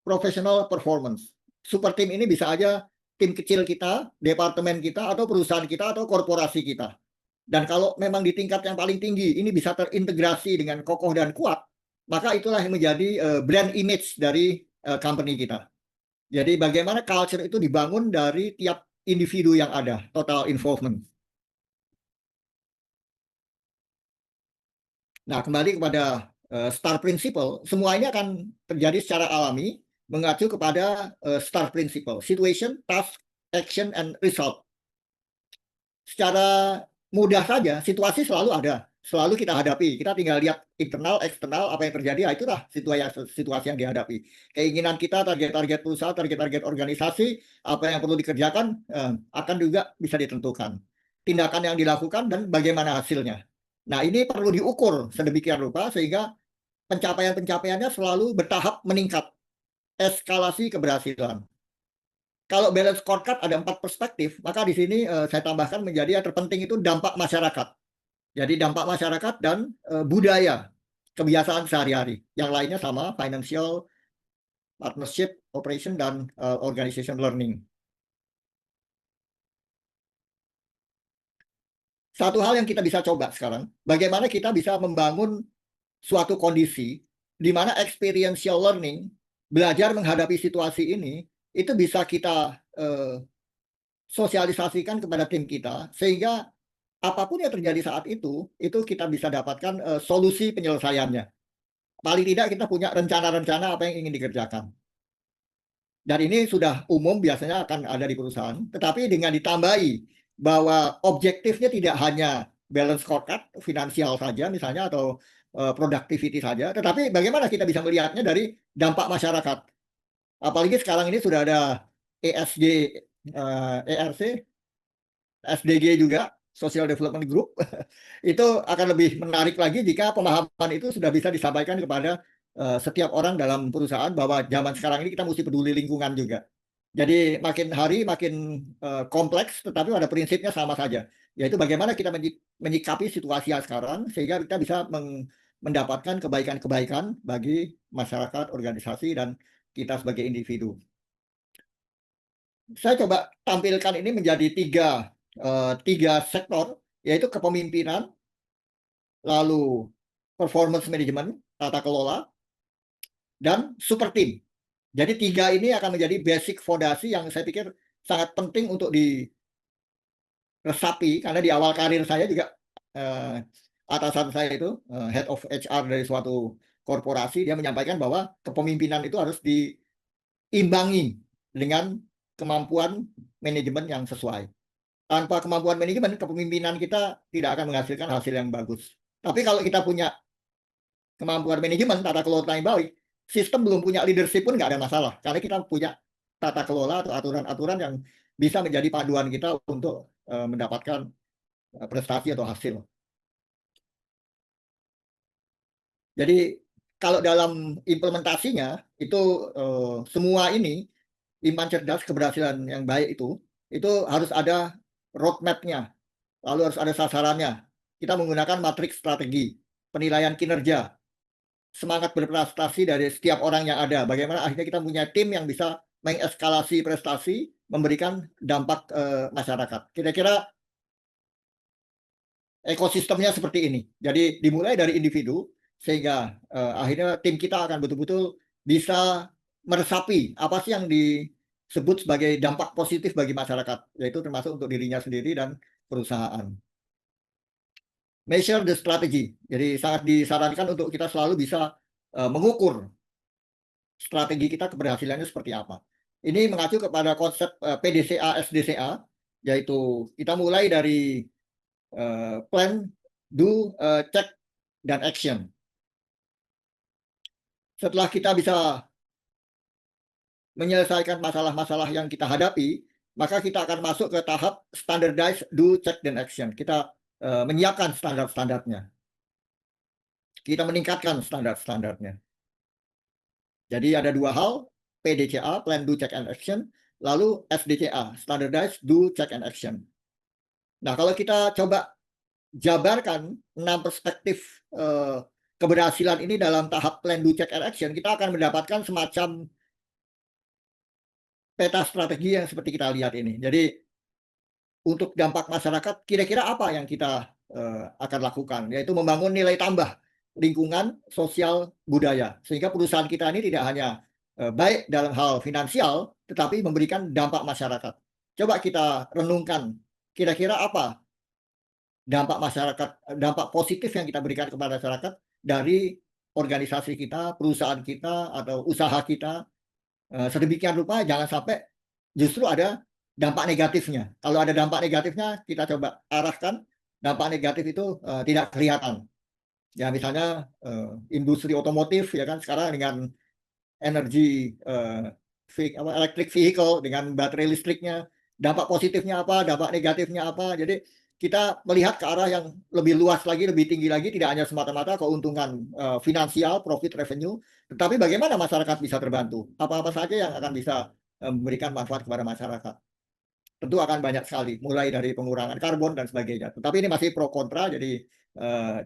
professional performance. Super team ini bisa aja tim kecil kita, departemen kita, atau perusahaan kita, atau korporasi kita. Dan kalau memang di tingkat yang paling tinggi ini bisa terintegrasi dengan kokoh dan kuat, maka itulah yang menjadi brand image dari company kita. Jadi bagaimana culture itu dibangun dari tiap individu yang ada, total involvement. Nah, kembali kepada STAR Principle, semua ini akan terjadi secara alami, mengacu kepada STAR Principle, Situation, Task, Action, and Result. Secara mudah saja, situasi selalu ada, selalu kita hadapi. Kita tinggal lihat internal, eksternal, apa yang terjadi, itulah situasi yang dihadapi. Keinginan kita, target-target perusahaan, target-target organisasi, apa yang perlu dikerjakan, akan juga bisa ditentukan. Tindakan yang dilakukan dan bagaimana hasilnya. Nah, ini perlu diukur sedemikian rupa sehingga pencapaian-pencapaiannya selalu bertahap meningkat. Eskalasi keberhasilan. Kalau balance scorecard ada 4 perspektif, maka di sini saya tambahkan menjadi yang terpenting itu dampak masyarakat. Jadi dampak masyarakat dan budaya, kebiasaan sehari-hari. Yang lainnya sama, financial, partnership, operation, dan organization learning. Satu hal yang kita bisa coba sekarang, bagaimana kita bisa membangun suatu kondisi di mana experiential learning, belajar menghadapi situasi ini, itu bisa kita sosialisasikan kepada tim kita, sehingga apapun yang terjadi saat itu kita bisa dapatkan solusi penyelesaiannya. Paling tidak kita punya rencana-rencana apa yang ingin dikerjakan. Dan ini sudah umum biasanya akan ada di perusahaan. Tetapi dengan ditambahi bahwa objektifnya tidak hanya balance scorecard finansial saja misalnya atau productivity saja, tetapi bagaimana kita bisa melihatnya dari dampak masyarakat. Apalagi sekarang ini sudah ada ESG, ERC, SDG juga, Social Development Group. Itu akan lebih menarik lagi jika pemahaman itu sudah bisa disampaikan kepada setiap orang dalam perusahaan bahwa zaman sekarang ini kita mesti peduli lingkungan juga. Jadi makin hari makin kompleks, tetapi pada prinsipnya sama saja. Yaitu bagaimana kita menyikapi situasi yang sekarang sehingga kita bisa mendapatkan kebaikan-kebaikan bagi masyarakat, organisasi, dan kita sebagai individu. Saya coba tampilkan ini menjadi tiga sektor, yaitu kepemimpinan, lalu performance management, tata kelola, dan super team. Jadi tiga ini akan menjadi basic fondasi yang saya pikir sangat penting untuk diresapi, karena di awal karir saya juga atasan saya itu head of HR dari suatu korporasi, dia menyampaikan bahwa kepemimpinan itu harus diimbangi dengan kemampuan manajemen yang sesuai. Tanpa kemampuan manajemen, kepemimpinan kita tidak akan menghasilkan hasil yang bagus. Tapi kalau kita punya kemampuan manajemen, tata kelola yang baik, sistem belum punya leadership pun nggak ada masalah. Karena kita punya tata kelola atau aturan-aturan yang bisa menjadi panduan kita untuk mendapatkan prestasi atau hasil. Jadi kalau dalam implementasinya, itu semua ini, iman cerdas, keberhasilan yang baik itu harus ada roadmap-nya, lalu harus ada sasarannya. Kita menggunakan matriks strategi, penilaian kinerja, semangat berprestasi dari setiap orang yang ada. Bagaimana akhirnya kita punya tim yang bisa mengeskalasi prestasi, memberikan dampak masyarakat. Kira-kira ekosistemnya seperti ini. Jadi dimulai dari individu, sehingga akhirnya tim kita akan betul-betul bisa meresapi apa sih yang disebut sebagai dampak positif bagi masyarakat, yaitu termasuk untuk dirinya sendiri dan perusahaan. Measure the strategy. Jadi sangat disarankan untuk kita selalu bisa mengukur strategi kita keberhasilannya seperti apa. Ini mengacu kepada konsep PDCA, SDCA, yaitu kita mulai dari plan, do, check, dan action. Setelah kita bisa menyelesaikan masalah-masalah yang kita hadapi, maka kita akan masuk ke tahap standardize, do, check, dan action. Kita menyiapkan standar-standarnya. Kita meningkatkan standar-standarnya. Jadi ada dua hal, PDCA, Plan, Do, Check, and Action, lalu SDCA, Standardize, Do, Check, and Action. Nah, kalau kita coba jabarkan 6 perspektif keberhasilan ini dalam tahap Plan, Do, Check, and Action, kita akan mendapatkan semacam peta strategi yang seperti kita lihat ini. Jadi untuk dampak masyarakat, kira-kira apa yang kita akan lakukan? Yaitu membangun nilai tambah lingkungan, sosial, budaya. Sehingga perusahaan kita ini tidak hanya baik dalam hal finansial, tetapi memberikan dampak masyarakat. Coba kita renungkan, kira-kira apa dampak masyarakat, dampak positif yang kita berikan kepada masyarakat dari organisasi kita, perusahaan kita, atau usaha kita. Sedemikian rupa jangan sampai justru ada dampak negatifnya. Kalau ada dampak negatifnya, kita coba arahkan dampak negatif itu tidak kelihatan. Ya misalnya industri otomotif ya kan sekarang dengan energi electric vehicle, dengan baterai listriknya, dampak positifnya apa, dampak negatifnya apa. Jadi kita melihat ke arah yang lebih luas lagi, lebih tinggi lagi, tidak hanya semata-mata keuntungan finansial, profit, revenue, tetapi bagaimana masyarakat bisa terbantu, apa-apa saja yang akan bisa memberikan manfaat kepada masyarakat. Tentu akan banyak sekali, mulai dari pengurangan karbon dan sebagainya. Tetapi ini masih pro kontra, jadi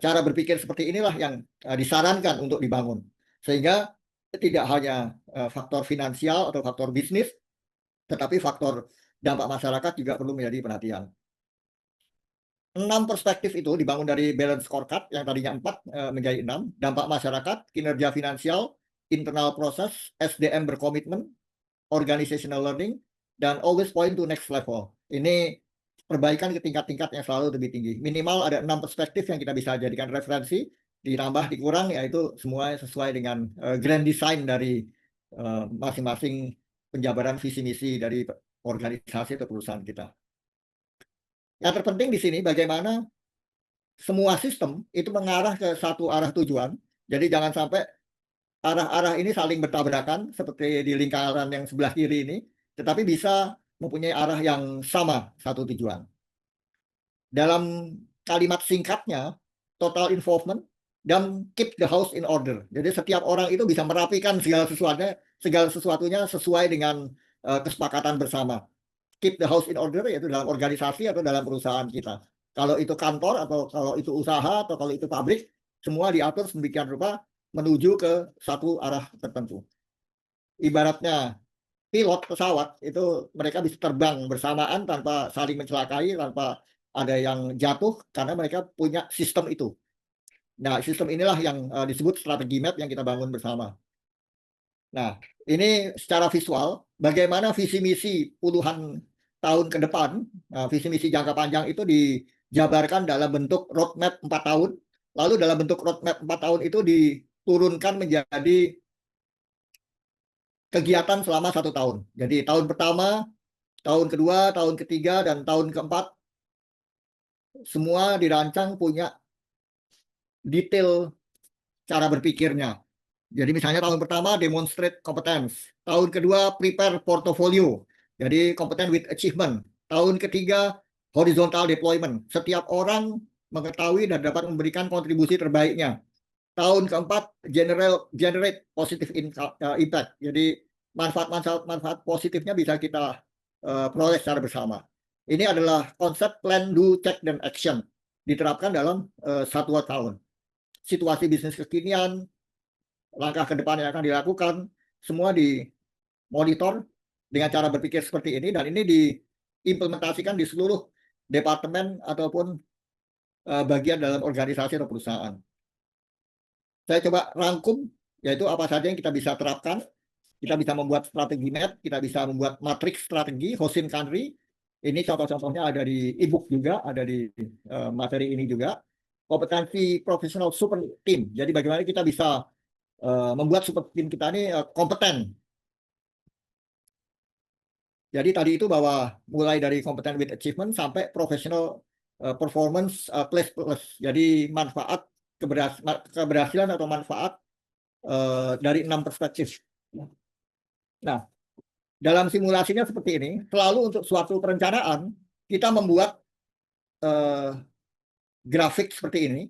cara berpikir seperti inilah yang disarankan untuk dibangun. Sehingga tidak hanya faktor finansial atau faktor bisnis, tetapi faktor dampak masyarakat juga perlu menjadi perhatian. 6 perspektif itu dibangun dari balance scorecard yang tadinya 4 menjadi 6, dampak masyarakat, kinerja finansial, internal proses, SDM berkomitmen, organizational learning, dan always point to next level. Ini perbaikan ke tingkat-tingkat yang selalu lebih tinggi. Minimal ada 6 perspektif yang kita bisa jadikan referensi, ditambah, dikurang, yaitu semua sesuai dengan grand design dari masing-masing penjabaran visi misi dari organisasi atau perusahaan kita. Yang terpenting di sini bagaimana semua sistem itu mengarah ke satu arah tujuan. Jadi jangan sampai arah-arah ini saling bertabrakan seperti di lingkaran yang sebelah kiri ini, tetapi bisa mempunyai arah yang sama, satu tujuan. Dalam kalimat singkatnya, total involvement dan keep the house in order. Jadi setiap orang itu bisa merapikan segala sesuatunya sesuai dengan kesepakatan bersama. Keep the house in order yaitu dalam organisasi atau dalam perusahaan kita. Kalau itu kantor atau kalau itu usaha atau kalau itu pabrik, semua diatur sedemikian rupa menuju ke satu arah tertentu. Ibaratnya pilot pesawat itu mereka bisa terbang bersamaan tanpa saling mencelakai, tanpa ada yang jatuh karena mereka punya sistem itu. Nah, sistem inilah yang disebut strategi map yang kita bangun bersama. Nah, ini secara visual bagaimana visi misi puluhan tahun ke depan, visi misi jangka panjang itu dijabarkan dalam bentuk roadmap 4 tahun. Lalu dalam bentuk roadmap 4 tahun itu diturunkan menjadi kegiatan selama 1 tahun. Jadi tahun pertama, tahun kedua, tahun ketiga, dan tahun keempat semua dirancang punya detail cara berpikirnya. Jadi misalnya tahun pertama demonstrate competence, tahun kedua prepare portfolio, jadi competent with achievement, tahun ketiga horizontal deployment, setiap orang mengetahui dan dapat memberikan kontribusi terbaiknya. Tahun keempat generate positive impact, jadi manfaat positifnya bisa kita peroleh secara bersama. Ini adalah konsep plan, do, check, dan action diterapkan dalam 1 tahun. Situasi bisnis kekinian, langkah ke depan yang akan dilakukan, semua dimonitor dengan cara berpikir seperti ini, dan ini diimplementasikan di seluruh departemen ataupun bagian dalam organisasi atau perusahaan. Saya coba rangkum, yaitu apa saja yang kita bisa terapkan. Kita bisa membuat strategi map, kita bisa membuat matriks strategi, Hoshin Kanri. Ini contoh-contohnya ada di e-book juga, ada di materi ini juga. Kompetensi profesional super team. Jadi bagaimana kita bisa membuat super team kita ini kompeten. Jadi tadi itu bahwa mulai dari competent with achievement sampai professional performance plus. Jadi manfaat keberhasilan atau manfaat dari 6 perspektif. Nah, dalam simulasinya seperti ini, selalu untuk suatu perencanaan kita membuat grafik seperti ini,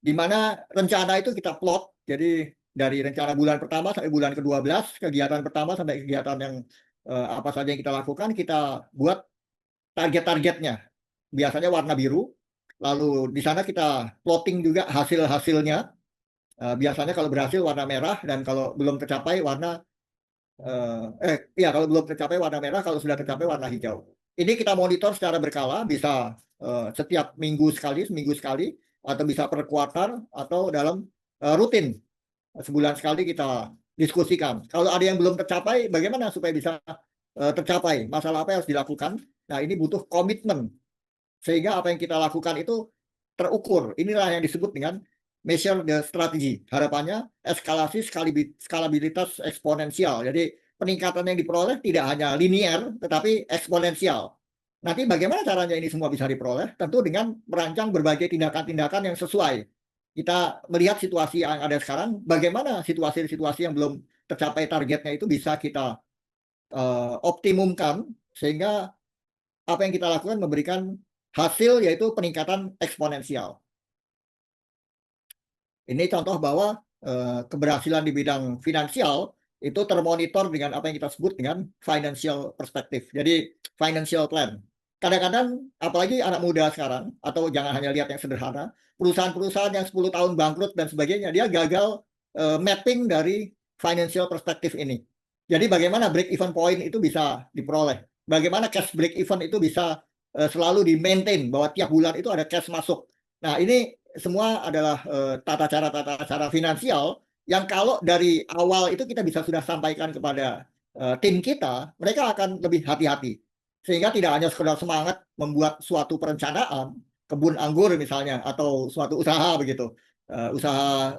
di mana rencana itu kita plot. Jadi dari rencana bulan pertama sampai bulan ke-12, kegiatan pertama sampai kegiatan yang apa saja yang kita lakukan, kita buat target-targetnya. Biasanya warna biru. Lalu di sana kita plotting juga hasil-hasilnya. Biasanya kalau berhasil warna merah, dan kalau belum tercapai warna kalau belum tercapai warna merah, kalau sudah tercapai warna hijau. Ini kita monitor secara berkala, bisa setiap minggu sekali, seminggu sekali, atau bisa per kuartal atau dalam rutin. Sebulan sekali kita diskusikan. Kalau ada yang belum tercapai, bagaimana supaya bisa tercapai? Masalah apa yang harus dilakukan? Nah, ini butuh komitmen. Sehingga apa yang kita lakukan itu terukur. Inilah yang disebut dengan measure the strategy. Harapannya eskalasi skalabilitas eksponensial. Jadi peningkatan yang diperoleh tidak hanya linear, tetapi eksponensial. Nanti bagaimana caranya ini semua bisa diperoleh? Tentu dengan merancang berbagai tindakan-tindakan yang sesuai. Kita melihat situasi yang ada sekarang, bagaimana situasi-situasi yang belum tercapai targetnya itu bisa kita optimumkan, sehingga apa yang kita lakukan memberikan hasil, yaitu peningkatan eksponensial. Ini contoh bahwa keberhasilan di bidang finansial itu termonitor dengan apa yang kita sebut dengan financial perspective. Jadi financial plan. Kadang-kadang apalagi anak muda sekarang, atau jangan hanya lihat yang sederhana, perusahaan-perusahaan yang 10 tahun bangkrut dan sebagainya, dia gagal mapping dari financial perspective ini. Jadi bagaimana break even point itu bisa diperoleh. Bagaimana cash break even itu bisa selalu di-maintain, bahwa tiap bulan itu ada cash masuk. Nah, ini semua adalah tata cara finansial yang kalau dari awal itu kita bisa sudah sampaikan kepada tim kita, mereka akan lebih hati-hati. Sehingga tidak hanya sekedar semangat membuat suatu perencanaan, kebun anggur misalnya, atau suatu usaha begitu, usaha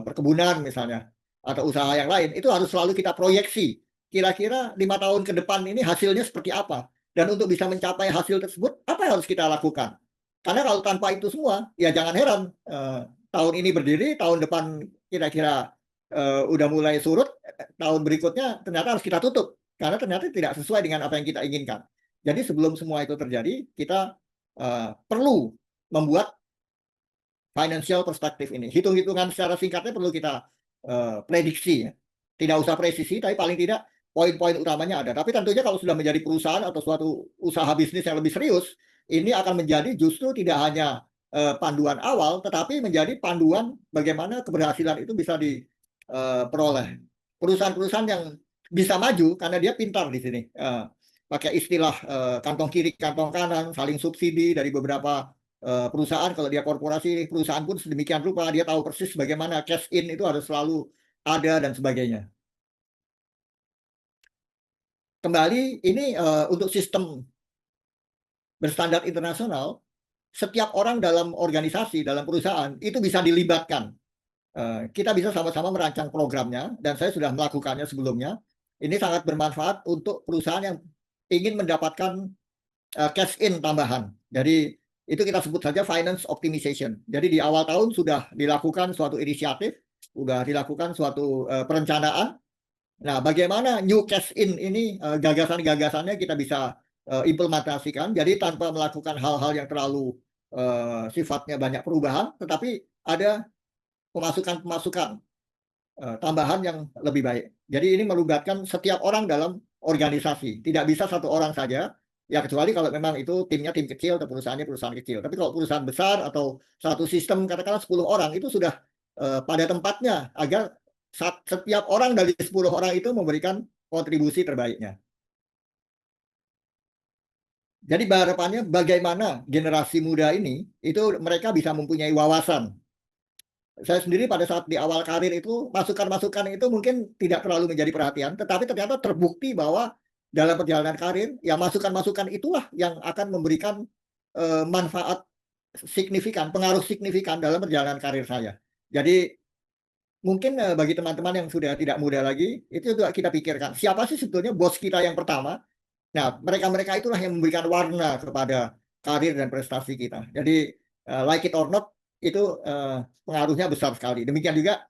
perkebunan misalnya, atau usaha yang lain, itu harus selalu kita proyeksi. kira-kira 5 tahun ke depan ini hasilnya seperti apa. Dan untuk bisa mencapai hasil tersebut, apa yang harus kita lakukan? Karena kalau tanpa itu semua, ya jangan heran tahun ini berdiri, tahun depan kira-kira udah mulai surut, tahun berikutnya ternyata harus kita tutup karena ternyata tidak sesuai dengan apa yang kita inginkan. Jadi sebelum semua itu terjadi, kita perlu membuat financial perspektif ini. Hitung-hitungan secara singkatnya perlu kita prediksi ya. Tidak usah presisi, tapi paling tidak poin-poin utamanya ada. Tapi tentunya kalau sudah menjadi perusahaan atau suatu usaha bisnis yang lebih serius, ini akan menjadi justru tidak hanya panduan awal, tetapi menjadi panduan bagaimana keberhasilan itu bisa diperoleh. Perusahaan-perusahaan yang bisa maju karena dia pintar di sini. Pakai istilah kantong kiri, kantong kanan, saling subsidi dari beberapa perusahaan. Kalau dia korporasi, perusahaan pun sedemikian rupa, dia tahu persis bagaimana cash in itu harus selalu ada dan sebagainya. Kembali ini untuk sistem berstandar internasional, setiap orang dalam organisasi, dalam perusahaan itu bisa dilibatkan. Kita bisa sama-sama merancang programnya dan saya sudah melakukannya sebelumnya. Ini sangat bermanfaat untuk perusahaan yang ingin mendapatkan cash in tambahan. Jadi itu kita sebut saja finance optimization. Jadi di awal tahun sudah dilakukan suatu inisiatif, sudah dilakukan suatu perencanaan. Nah, bagaimana new cash in ini gagasan-gagasannya kita bisa implementasikan. Jadi tanpa melakukan hal-hal yang terlalu sifatnya banyak perubahan, tetapi ada pemasukan-pemasukan tambahan yang lebih baik. Jadi ini melibatkan setiap orang dalam organisasi. Tidak bisa satu orang saja. Ya kecuali kalau memang itu timnya tim kecil atau perusahaannya perusahaan kecil. Tapi kalau perusahaan besar atau satu sistem katakanlah 10 orang itu sudah pada tempatnya agar setiap orang dari 10 orang itu memberikan kontribusi terbaiknya. Jadi harapannya bagaimana generasi muda ini itu mereka bisa mempunyai wawasan. Saya sendiri pada saat di awal karir itu masukan-masukan itu mungkin tidak terlalu menjadi perhatian, tetapi ternyata terbukti bahwa dalam perjalanan karir ya masukan-masukan itulah yang akan memberikan manfaat signifikan, pengaruh signifikan dalam perjalanan karir saya. Jadi mungkin bagi teman-teman yang sudah tidak muda lagi itu juga kita pikirkan siapa sih sebetulnya bos kita yang pertama. Nah, mereka-mereka itulah yang memberikan warna kepada karir dan prestasi kita. Jadi like it or not itu pengaruhnya besar sekali. Demikian juga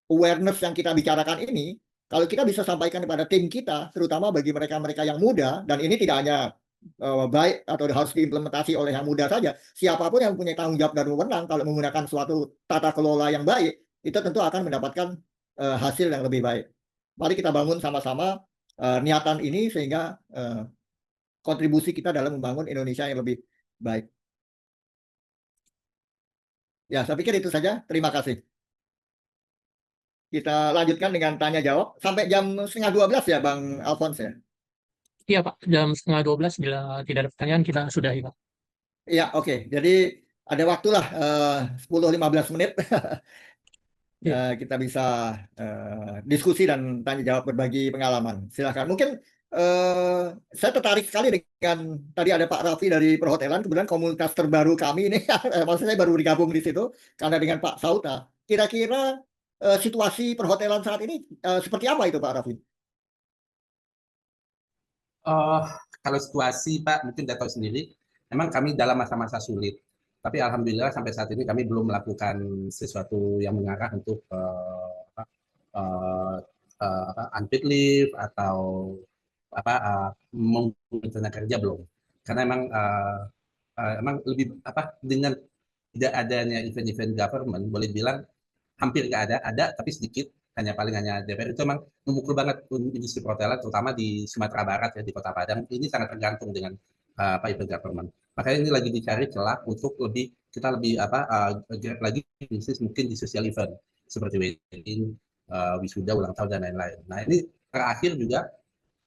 awareness yang kita bicarakan ini, kalau kita bisa sampaikan kepada tim kita, terutama bagi mereka-mereka yang muda, dan ini tidak hanya baik atau harus diimplementasi oleh yang muda saja, siapapun yang punya tanggung jawab dan wewenang kalau menggunakan suatu tata kelola yang baik, itu tentu akan mendapatkan hasil yang lebih baik. Mari kita bangun sama-sama niatan ini sehingga kontribusi kita dalam membangun Indonesia yang lebih baik. Ya, saya pikir itu saja. Terima kasih. Kita lanjutkan dengan tanya jawab sampai jam 11:30 ya, Bang Alphonse ya. Iya Pak, jam 11:30 bila tidak ada pertanyaan kita sudahi Pak. Iya, oke. Jadi ada waktulah 10-15 menit kita bisa diskusi dan tanya jawab berbagi pengalaman. Silakan. Mungkin saya tertarik sekali dengan tadi ada Pak Raffi dari perhotelan, kemudian komunitas terbaru kami ini, maksudnya saya baru digabung di situ karena dengan Pak Sauta. Kira-kira situasi perhotelan saat ini seperti apa itu Pak Raffi? Kalau situasi Pak mungkin udah tahu sendiri, memang kami dalam masa-masa sulit. Tapi alhamdulillah sampai saat ini kami belum melakukan sesuatu yang mengarah untuk unpaid leave atau menggunakan tenaga kerja belum. Karena emang lebih dengan tidak adanya event-event government, boleh bilang hampir nggak ada tapi sedikit, paling hanya DPR itu memang memukul banget industri perhotelan, terutama di Sumatera Barat ya, di Kota Padang. Ini sangat tergantung dengan event government. Makanya ini lagi dicari celah untuk kita lebih lagi bisnis mungkin di social event seperti wedding, wisuda, ulang tahun dan lain-lain. Nah ini terakhir juga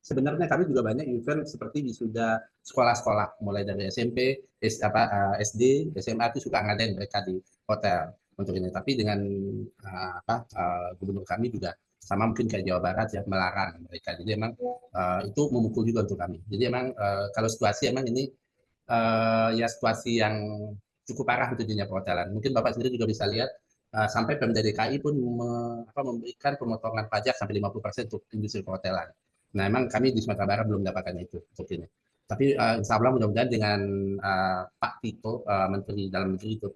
sebenarnya kami juga banyak event seperti wisuda sekolah-sekolah mulai dari SMP, SD, SMA itu suka ngadain mereka di hotel untuk ini. Tapi dengan gubernur kami juga sama mungkin kayak Jawa Barat ya melarang mereka. Jadi emang itu memukul juga untuk kami. Jadi emang kalau situasi emang ini ya situasi yang cukup parah untuk dunia perhotelan. Mungkin Bapak sendiri juga bisa lihat sampai Pemda DKI pun memberikan pemotongan pajak sampai 50% untuk industri perhotelan. Nah, memang kami di Sumatera Barat belum mendapatkan itu untuk ini. Tapi insya Allah mudah-mudahan dengan Pak Tito, Menteri Dalam Negeri itu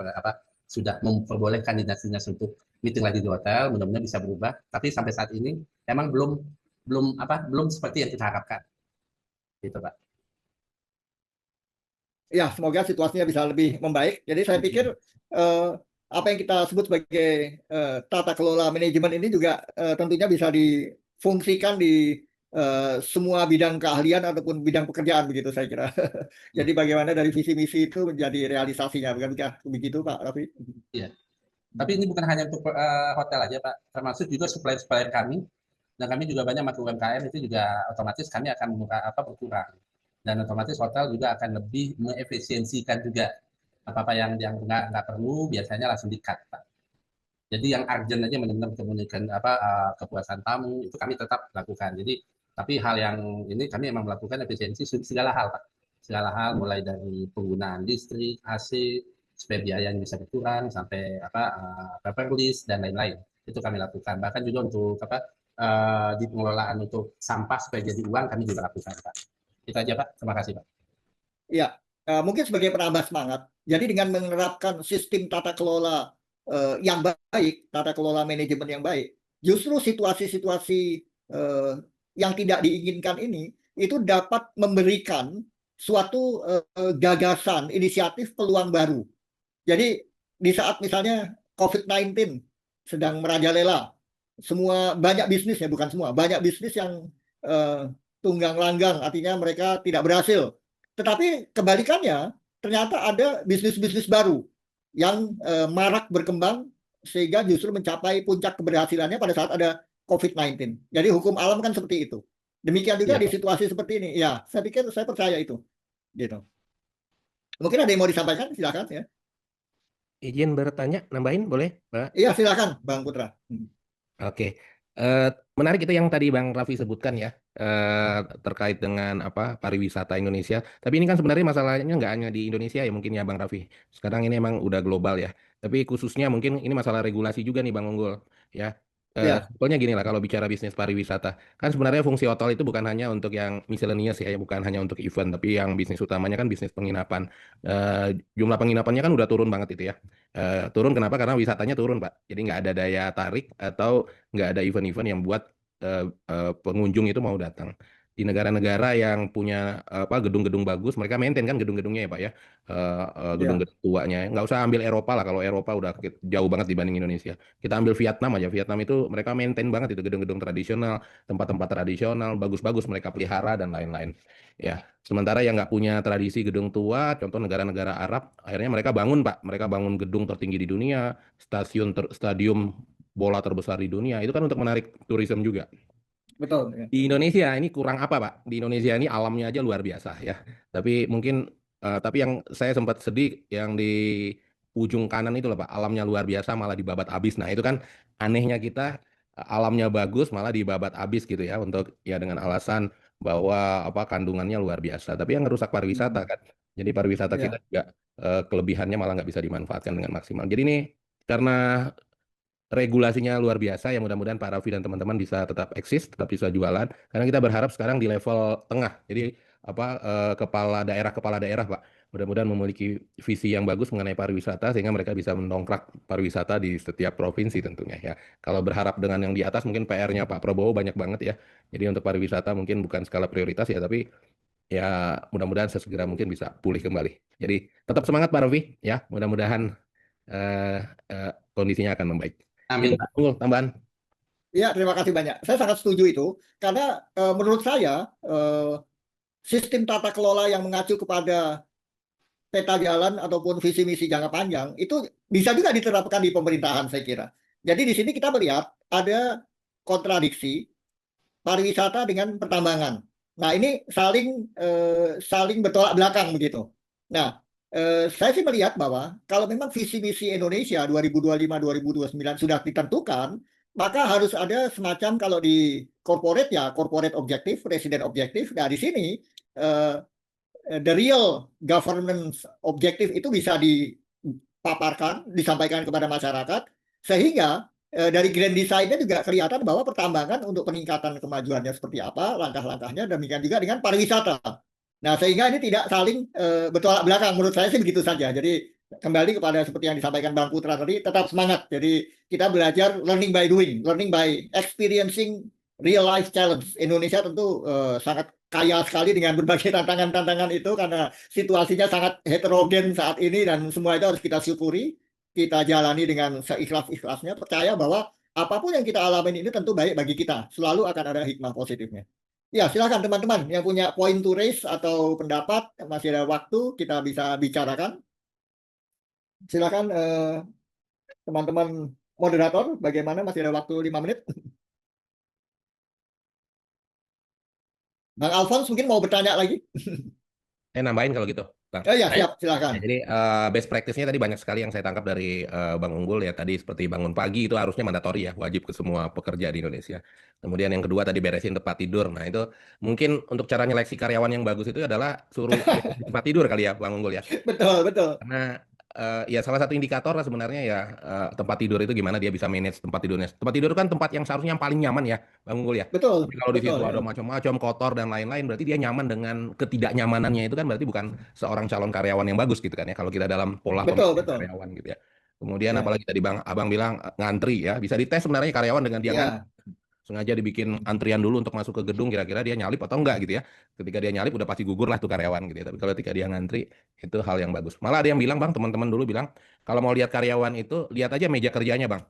sudah memperbolehkan dinas-dinas untuk meeting lagi di hotel, mudah-mudahan bisa berubah. Tapi sampai saat ini memang belum seperti yang kita harapkan. Gitu, Pak. Ya, semoga situasinya bisa lebih membaik. Jadi saya pikir apa yang kita sebut sebagai tata kelola manajemen ini juga tentunya bisa difungsikan di semua bidang keahlian ataupun bidang pekerjaan, begitu saya kira. Jadi bagaimana dari visi misi itu menjadi realisasinya, bukan begitu Pak Raffi? Iya. Tapi ini bukan hanya untuk hotel aja, Pak. Termasuk juga supplier-supplier kami. Dan kami juga banyak makro UMKM itu juga otomatis kami akan berkurang. Dan otomatis hotel juga akan lebih mengefisiensikan juga apa-apa yang nggak perlu biasanya langsung di-cut, Pak. Jadi yang urgent aja benar-benar komunikasi kepuasan tamu itu kami tetap lakukan. Jadi tapi hal yang ini kami memang melakukan efisiensi segala hal, Pak. Segala hal mulai dari penggunaan listrik, AC, supaya biayanya bisa berkurang sampai paper list dan lain-lain. Itu kami lakukan. Bahkan juga untuk di pengelolaan untuk sampah supaya jadi uang kami juga lakukan, Pak. Itu aja, Pak. Terima kasih, Pak. Ya, mungkin sebagai penambah semangat. Jadi dengan menerapkan sistem tata kelola yang baik, tata kelola manajemen yang baik, justru situasi-situasi yang tidak diinginkan ini itu dapat memberikan suatu gagasan, inisiatif, peluang baru. Jadi di saat misalnya COVID-19 sedang merajalela, banyak bisnis ya, bukan semua, banyak bisnis yang tunggang langgang, artinya mereka tidak berhasil. Tetapi kebalikannya, ternyata ada bisnis-bisnis baru yang marak berkembang sehingga justru mencapai puncak keberhasilannya pada saat ada COVID-19. Jadi hukum alam kan seperti itu. Demikian juga di situasi seperti ini. Ya, saya pikir saya percaya itu. Gitu. Mungkin ada yang mau disampaikan, silakan ya. Izin bertanya, nambahin boleh, Pak? Iya, silakan, Bang Putra. Oke, menarik itu yang tadi Bang Raffi sebutkan ya, terkait dengan pariwisata Indonesia. Tapi ini kan sebenarnya masalahnya nggak hanya di Indonesia ya mungkin ya Bang Raffi. Sekarang ini emang udah global ya. Tapi khususnya mungkin ini masalah regulasi juga nih Bang Unggul ya. Ya. Sebetulnya gini lah kalau bicara bisnis pariwisata, kan sebenarnya fungsi hotel itu bukan hanya untuk yang miscellaneous ya, bukan hanya untuk event, tapi yang bisnis utamanya kan bisnis penginapan. Jumlah penginapannya kan udah turun banget itu ya. Turun kenapa? Karena wisatanya turun Pak. Jadi nggak ada daya tarik atau nggak ada event-event yang buat pengunjung itu mau datang. Di negara-negara yang punya gedung-gedung bagus, mereka maintain kan gedung-gedungnya ya Pak ya, gedung-gedung tuanya. Nggak usah ambil Eropa lah, kalau Eropa udah jauh banget dibanding Indonesia. Kita ambil Vietnam aja, Vietnam itu mereka maintain banget itu gedung-gedung tradisional, tempat-tempat tradisional, bagus-bagus mereka pelihara dan lain-lain. Ya, sementara yang nggak punya tradisi gedung tua, contoh negara-negara Arab, akhirnya mereka bangun Pak, mereka bangun gedung tertinggi di dunia, stadium bola terbesar di dunia, itu kan untuk menarik turisme juga. Betul. Ya. Di Indonesia ini kurang apa Pak? Di Indonesia ini alamnya aja luar biasa ya. Tapi mungkin, tapi yang saya sempat sedih yang di ujung kanan itu loh Pak, alamnya luar biasa malah dibabat habis. Nah itu kan anehnya kita, alamnya bagus malah dibabat habis gitu ya, untuk ya dengan alasan bahwa kandungannya luar biasa. Tapi yang ngerusak pariwisata kan. Jadi pariwisata kita juga kelebihannya malah nggak bisa dimanfaatkan dengan maksimal. Jadi ini karena regulasinya luar biasa, yang mudah-mudahan Pak Raffi dan teman-teman bisa tetap eksis, tetap bisa jualan. Karena kita berharap sekarang di level tengah. Jadi kepala daerah Pak, mudah-mudahan memiliki visi yang bagus mengenai pariwisata sehingga mereka bisa mendongkrak pariwisata di setiap provinsi tentunya ya. Kalau berharap dengan yang di atas mungkin PR-nya Pak Prabowo banyak banget ya. Jadi untuk pariwisata mungkin bukan skala prioritas ya, tapi ya mudah-mudahan sesegera mungkin bisa pulih kembali. Jadi tetap semangat Pak Raffi ya. Mudah-mudahan kondisinya akan membaik. Amin. Tambahan. Ya, terima kasih banyak. Saya sangat setuju itu karena menurut saya sistem tata kelola yang mengacu kepada peta jalan ataupun visi misi jangka panjang itu bisa juga diterapkan di pemerintahan saya kira. Jadi di sini kita melihat ada kontradiksi pariwisata dengan pertambangan. Nah, ini saling bertolak belakang begitu. Nah, saya sih melihat bahwa kalau memang visi misi Indonesia 2025-2029 sudah ditentukan, maka harus ada semacam, kalau di corporate ya corporate objektif, resident objektif. Nah, di sini the real governance objektif itu bisa dipaparkan, disampaikan kepada masyarakat Sehingga dari grand design-nya juga kelihatan bahwa pertambangan untuk peningkatan kemajuannya seperti apa, langkah-langkahnya, demikian juga dengan pariwisata. Nah, sehingga ini tidak saling bertolak belakang. Menurut saya sih begitu saja. Jadi kembali kepada seperti yang disampaikan Bang Putra tadi, tetap semangat. Jadi kita belajar learning by doing, learning by experiencing real life challenge. Indonesia tentu sangat kaya sekali dengan berbagai tantangan-tantangan itu karena situasinya sangat heterogen saat ini dan semua itu harus kita syukuri, kita jalani dengan seikhlas-ikhlasnya, percaya bahwa apapun yang kita alami ini tentu baik bagi kita. Selalu akan ada hikmah positifnya. Ya, silakan teman-teman yang punya point to raise atau pendapat, masih ada waktu, kita bisa bicarakan. Silakan teman-teman moderator, bagaimana masih ada waktu 5 menit? Bang Alphonse mungkin mau bertanya lagi? Nambahin kalau gitu, Bang. Oh ya, siap, silakan. Ya, jadi best practice-nya tadi banyak sekali yang saya tangkap dari Bang Unggul ya. Tadi seperti bangun pagi itu harusnya mandatori ya, wajib ke semua pekerja di Indonesia. Kemudian yang kedua tadi beresin tempat tidur. Nah itu mungkin untuk cara nyeleksi karyawan yang bagus itu adalah suruh beresin tempat tidur kali ya, Bang Unggul ya. Betul, betul. Karena ya salah satu indikator lah sebenarnya ya tempat tidur itu gimana dia bisa manage tempat tidurnya. Tempat tidur kan tempat yang seharusnya yang paling nyaman ya, Bang Unggul ya. Betul, Tapi kalau di situ betul. ada Ya. macam-macam kotor dan lain-lain, berarti dia nyaman dengan ketidaknyamanannya itu kan berarti bukan seorang calon karyawan yang bagus gitu kan ya. Kalau kita dalam pola Betul, pemilihan betul. karyawan gitu ya. Kemudian Ya, apalagi tadi Abang bilang ngantri ya, bisa dites sebenarnya karyawan dengan dia ngantri. ya, Sengaja dibikin antrian dulu untuk masuk ke gedung kira-kira dia nyalip atau enggak gitu ya. Ketika dia nyalip udah pasti gugur lah tuh karyawan gitu ya. Tapi kalau ketika dia ngantri itu hal yang bagus. Malah ada yang bilang Bang, teman-teman dulu bilang kalau mau lihat karyawan itu lihat aja meja kerjanya Bang.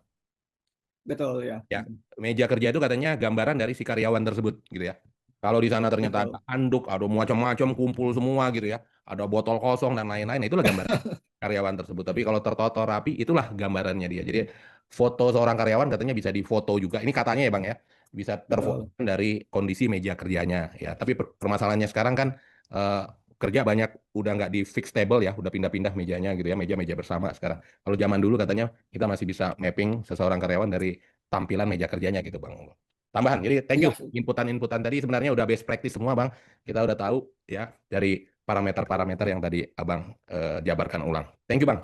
betul ya. Ya, meja kerja itu katanya gambaran dari si karyawan tersebut gitu ya. Kalau di sana ternyata Betul. ada anduk, ada macam-macam kumpul semua gitu ya. Ada botol kosong dan lain-lain, itulah gambaran karyawan tersebut. Tapi kalau tertata rapi itulah gambarannya dia. Jadi foto seorang karyawan katanya bisa difoto juga. Ini katanya ya Bang ya. Bisa terfoto Betul. dari kondisi meja kerjanya ya. Tapi permasalahannya sekarang kan eh, kerja banyak udah nggak di fix table ya, udah pindah-pindah mejanya gitu ya, meja-meja bersama sekarang. Kalau zaman dulu katanya kita masih bisa mapping seseorang karyawan dari tampilan meja kerjanya gitu Bang. Tambahan, jadi thank you Iya, inputan-inputan tadi sebenarnya udah best practice semua Bang. Kita udah tahu ya dari parameter-parameter yang tadi Abang jabarkan ulang. Thank you Bang.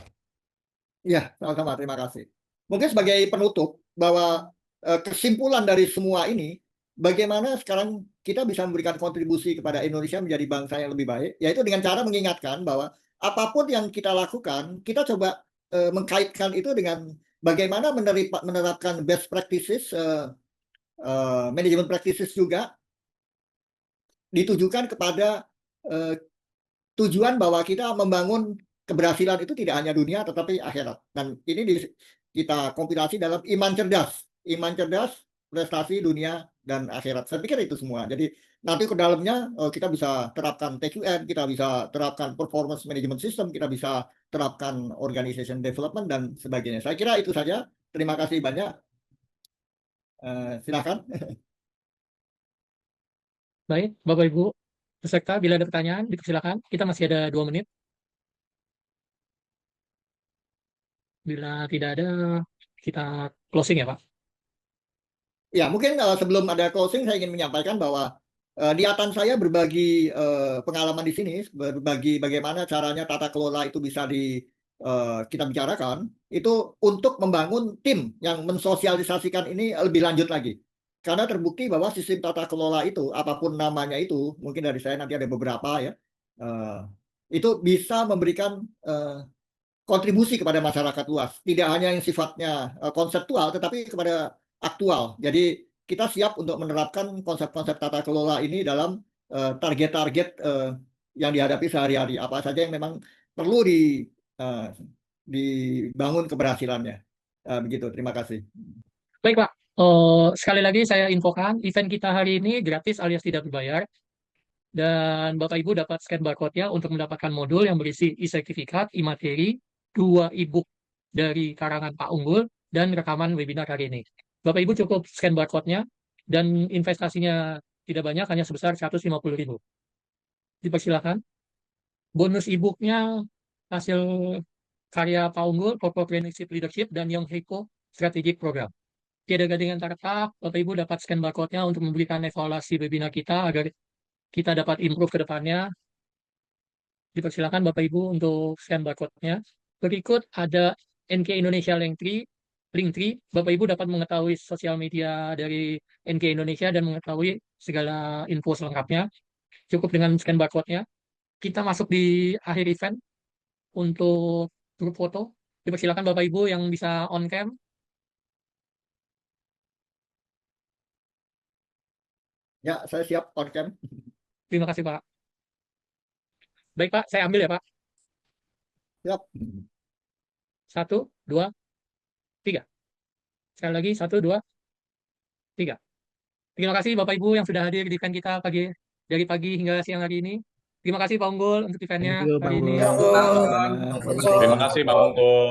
iya, sama-sama. Terima kasih. Mungkin sebagai penutup bahwa kesimpulan dari semua ini, bagaimana sekarang kita bisa memberikan kontribusi kepada Indonesia menjadi bangsa yang lebih baik, yaitu dengan cara mengingatkan bahwa apapun yang kita lakukan, kita coba mengkaitkan itu dengan bagaimana menerapkan best practices, manajemen practices juga ditujukan kepada tujuan bahwa kita membangun keberhasilan itu tidak hanya dunia tetapi akhirat. Dan ini kita kompilasi dalam iman cerdas, prestasi dunia dan akhirat. Saya pikir itu semua. Jadi nanti ke dalamnya kita bisa terapkan TQM, kita bisa terapkan performance management system, kita bisa terapkan organization development dan sebagainya. Saya kira itu saja. Terima kasih banyak. Silakan. Baik, Bapak Ibu peserta, bila ada pertanyaan, dipersilakan. Kita masih ada 2 menit. Bila tidak ada, kita closing ya, Pak. Ya, mungkin sebelum ada closing, saya ingin menyampaikan bahwa niatan saya berbagi pengalaman di sini, berbagi bagaimana caranya tata kelola itu bisa kita bicarakan, itu untuk membangun tim yang mensosialisasikan ini lebih lanjut lagi. Karena terbukti bahwa sistem tata kelola itu, apapun namanya itu, mungkin dari saya nanti ada beberapa ya, itu bisa memberikan kontribusi kepada masyarakat luas. Tidak hanya yang sifatnya konseptual, tetapi kepada aktual. Jadi kita siap untuk menerapkan konsep-konsep tata kelola ini dalam target-target yang dihadapi sehari-hari. Apa saja yang memang perlu dibangun keberhasilannya. Begitu, terima kasih. Baik, Pak. Sekali lagi saya infokan, event kita hari ini gratis alias tidak berbayar. Dan Bapak Ibu dapat scan barcode-nya untuk mendapatkan modul yang berisi e-sertifikat, e-materi, 2 e-book dari karangan Pak Unggul, dan rekaman webinar hari ini. Bapak Ibu cukup scan barcode-nya, dan investasinya tidak banyak, hanya sebesar 150.000. Dipersilakan. Bonus e-book-nya hasil karya Pak Unggul, Corporate Leadership, dan Young Heiko Strategic Program. Tiada gading antara kata, Bapak Ibu dapat scan barcode-nya untuk memberikan evaluasi webinar kita agar kita dapat improve ke depannya. Dipersilakan Bapak Ibu untuk scan barcode-nya. Berikut ada NK Indonesia Link 3 Linktree, Bapak Ibu dapat mengetahui sosial media dari NK Indonesia dan mengetahui segala info selengkapnya. Cukup dengan scan barcode-nya. Kita masuk di akhir event untuk grup foto. Dipersilakan Bapak Ibu yang bisa on cam. Ya, saya siap on cam. Terima kasih Pak. Baik Pak, saya ambil ya Pak. Siap. 1, 2, 3. Sekali lagi 1, 2, 3. Terima kasih Bapak Ibu yang sudah hadir di event kita dari pagi hingga siang hari ini. Terima kasih Pak Unggul untuk eventnya Thank you, hari Bang ini. Gul. Ya, Selamat sama-sama. malam. Terima kasih Bang Unggul.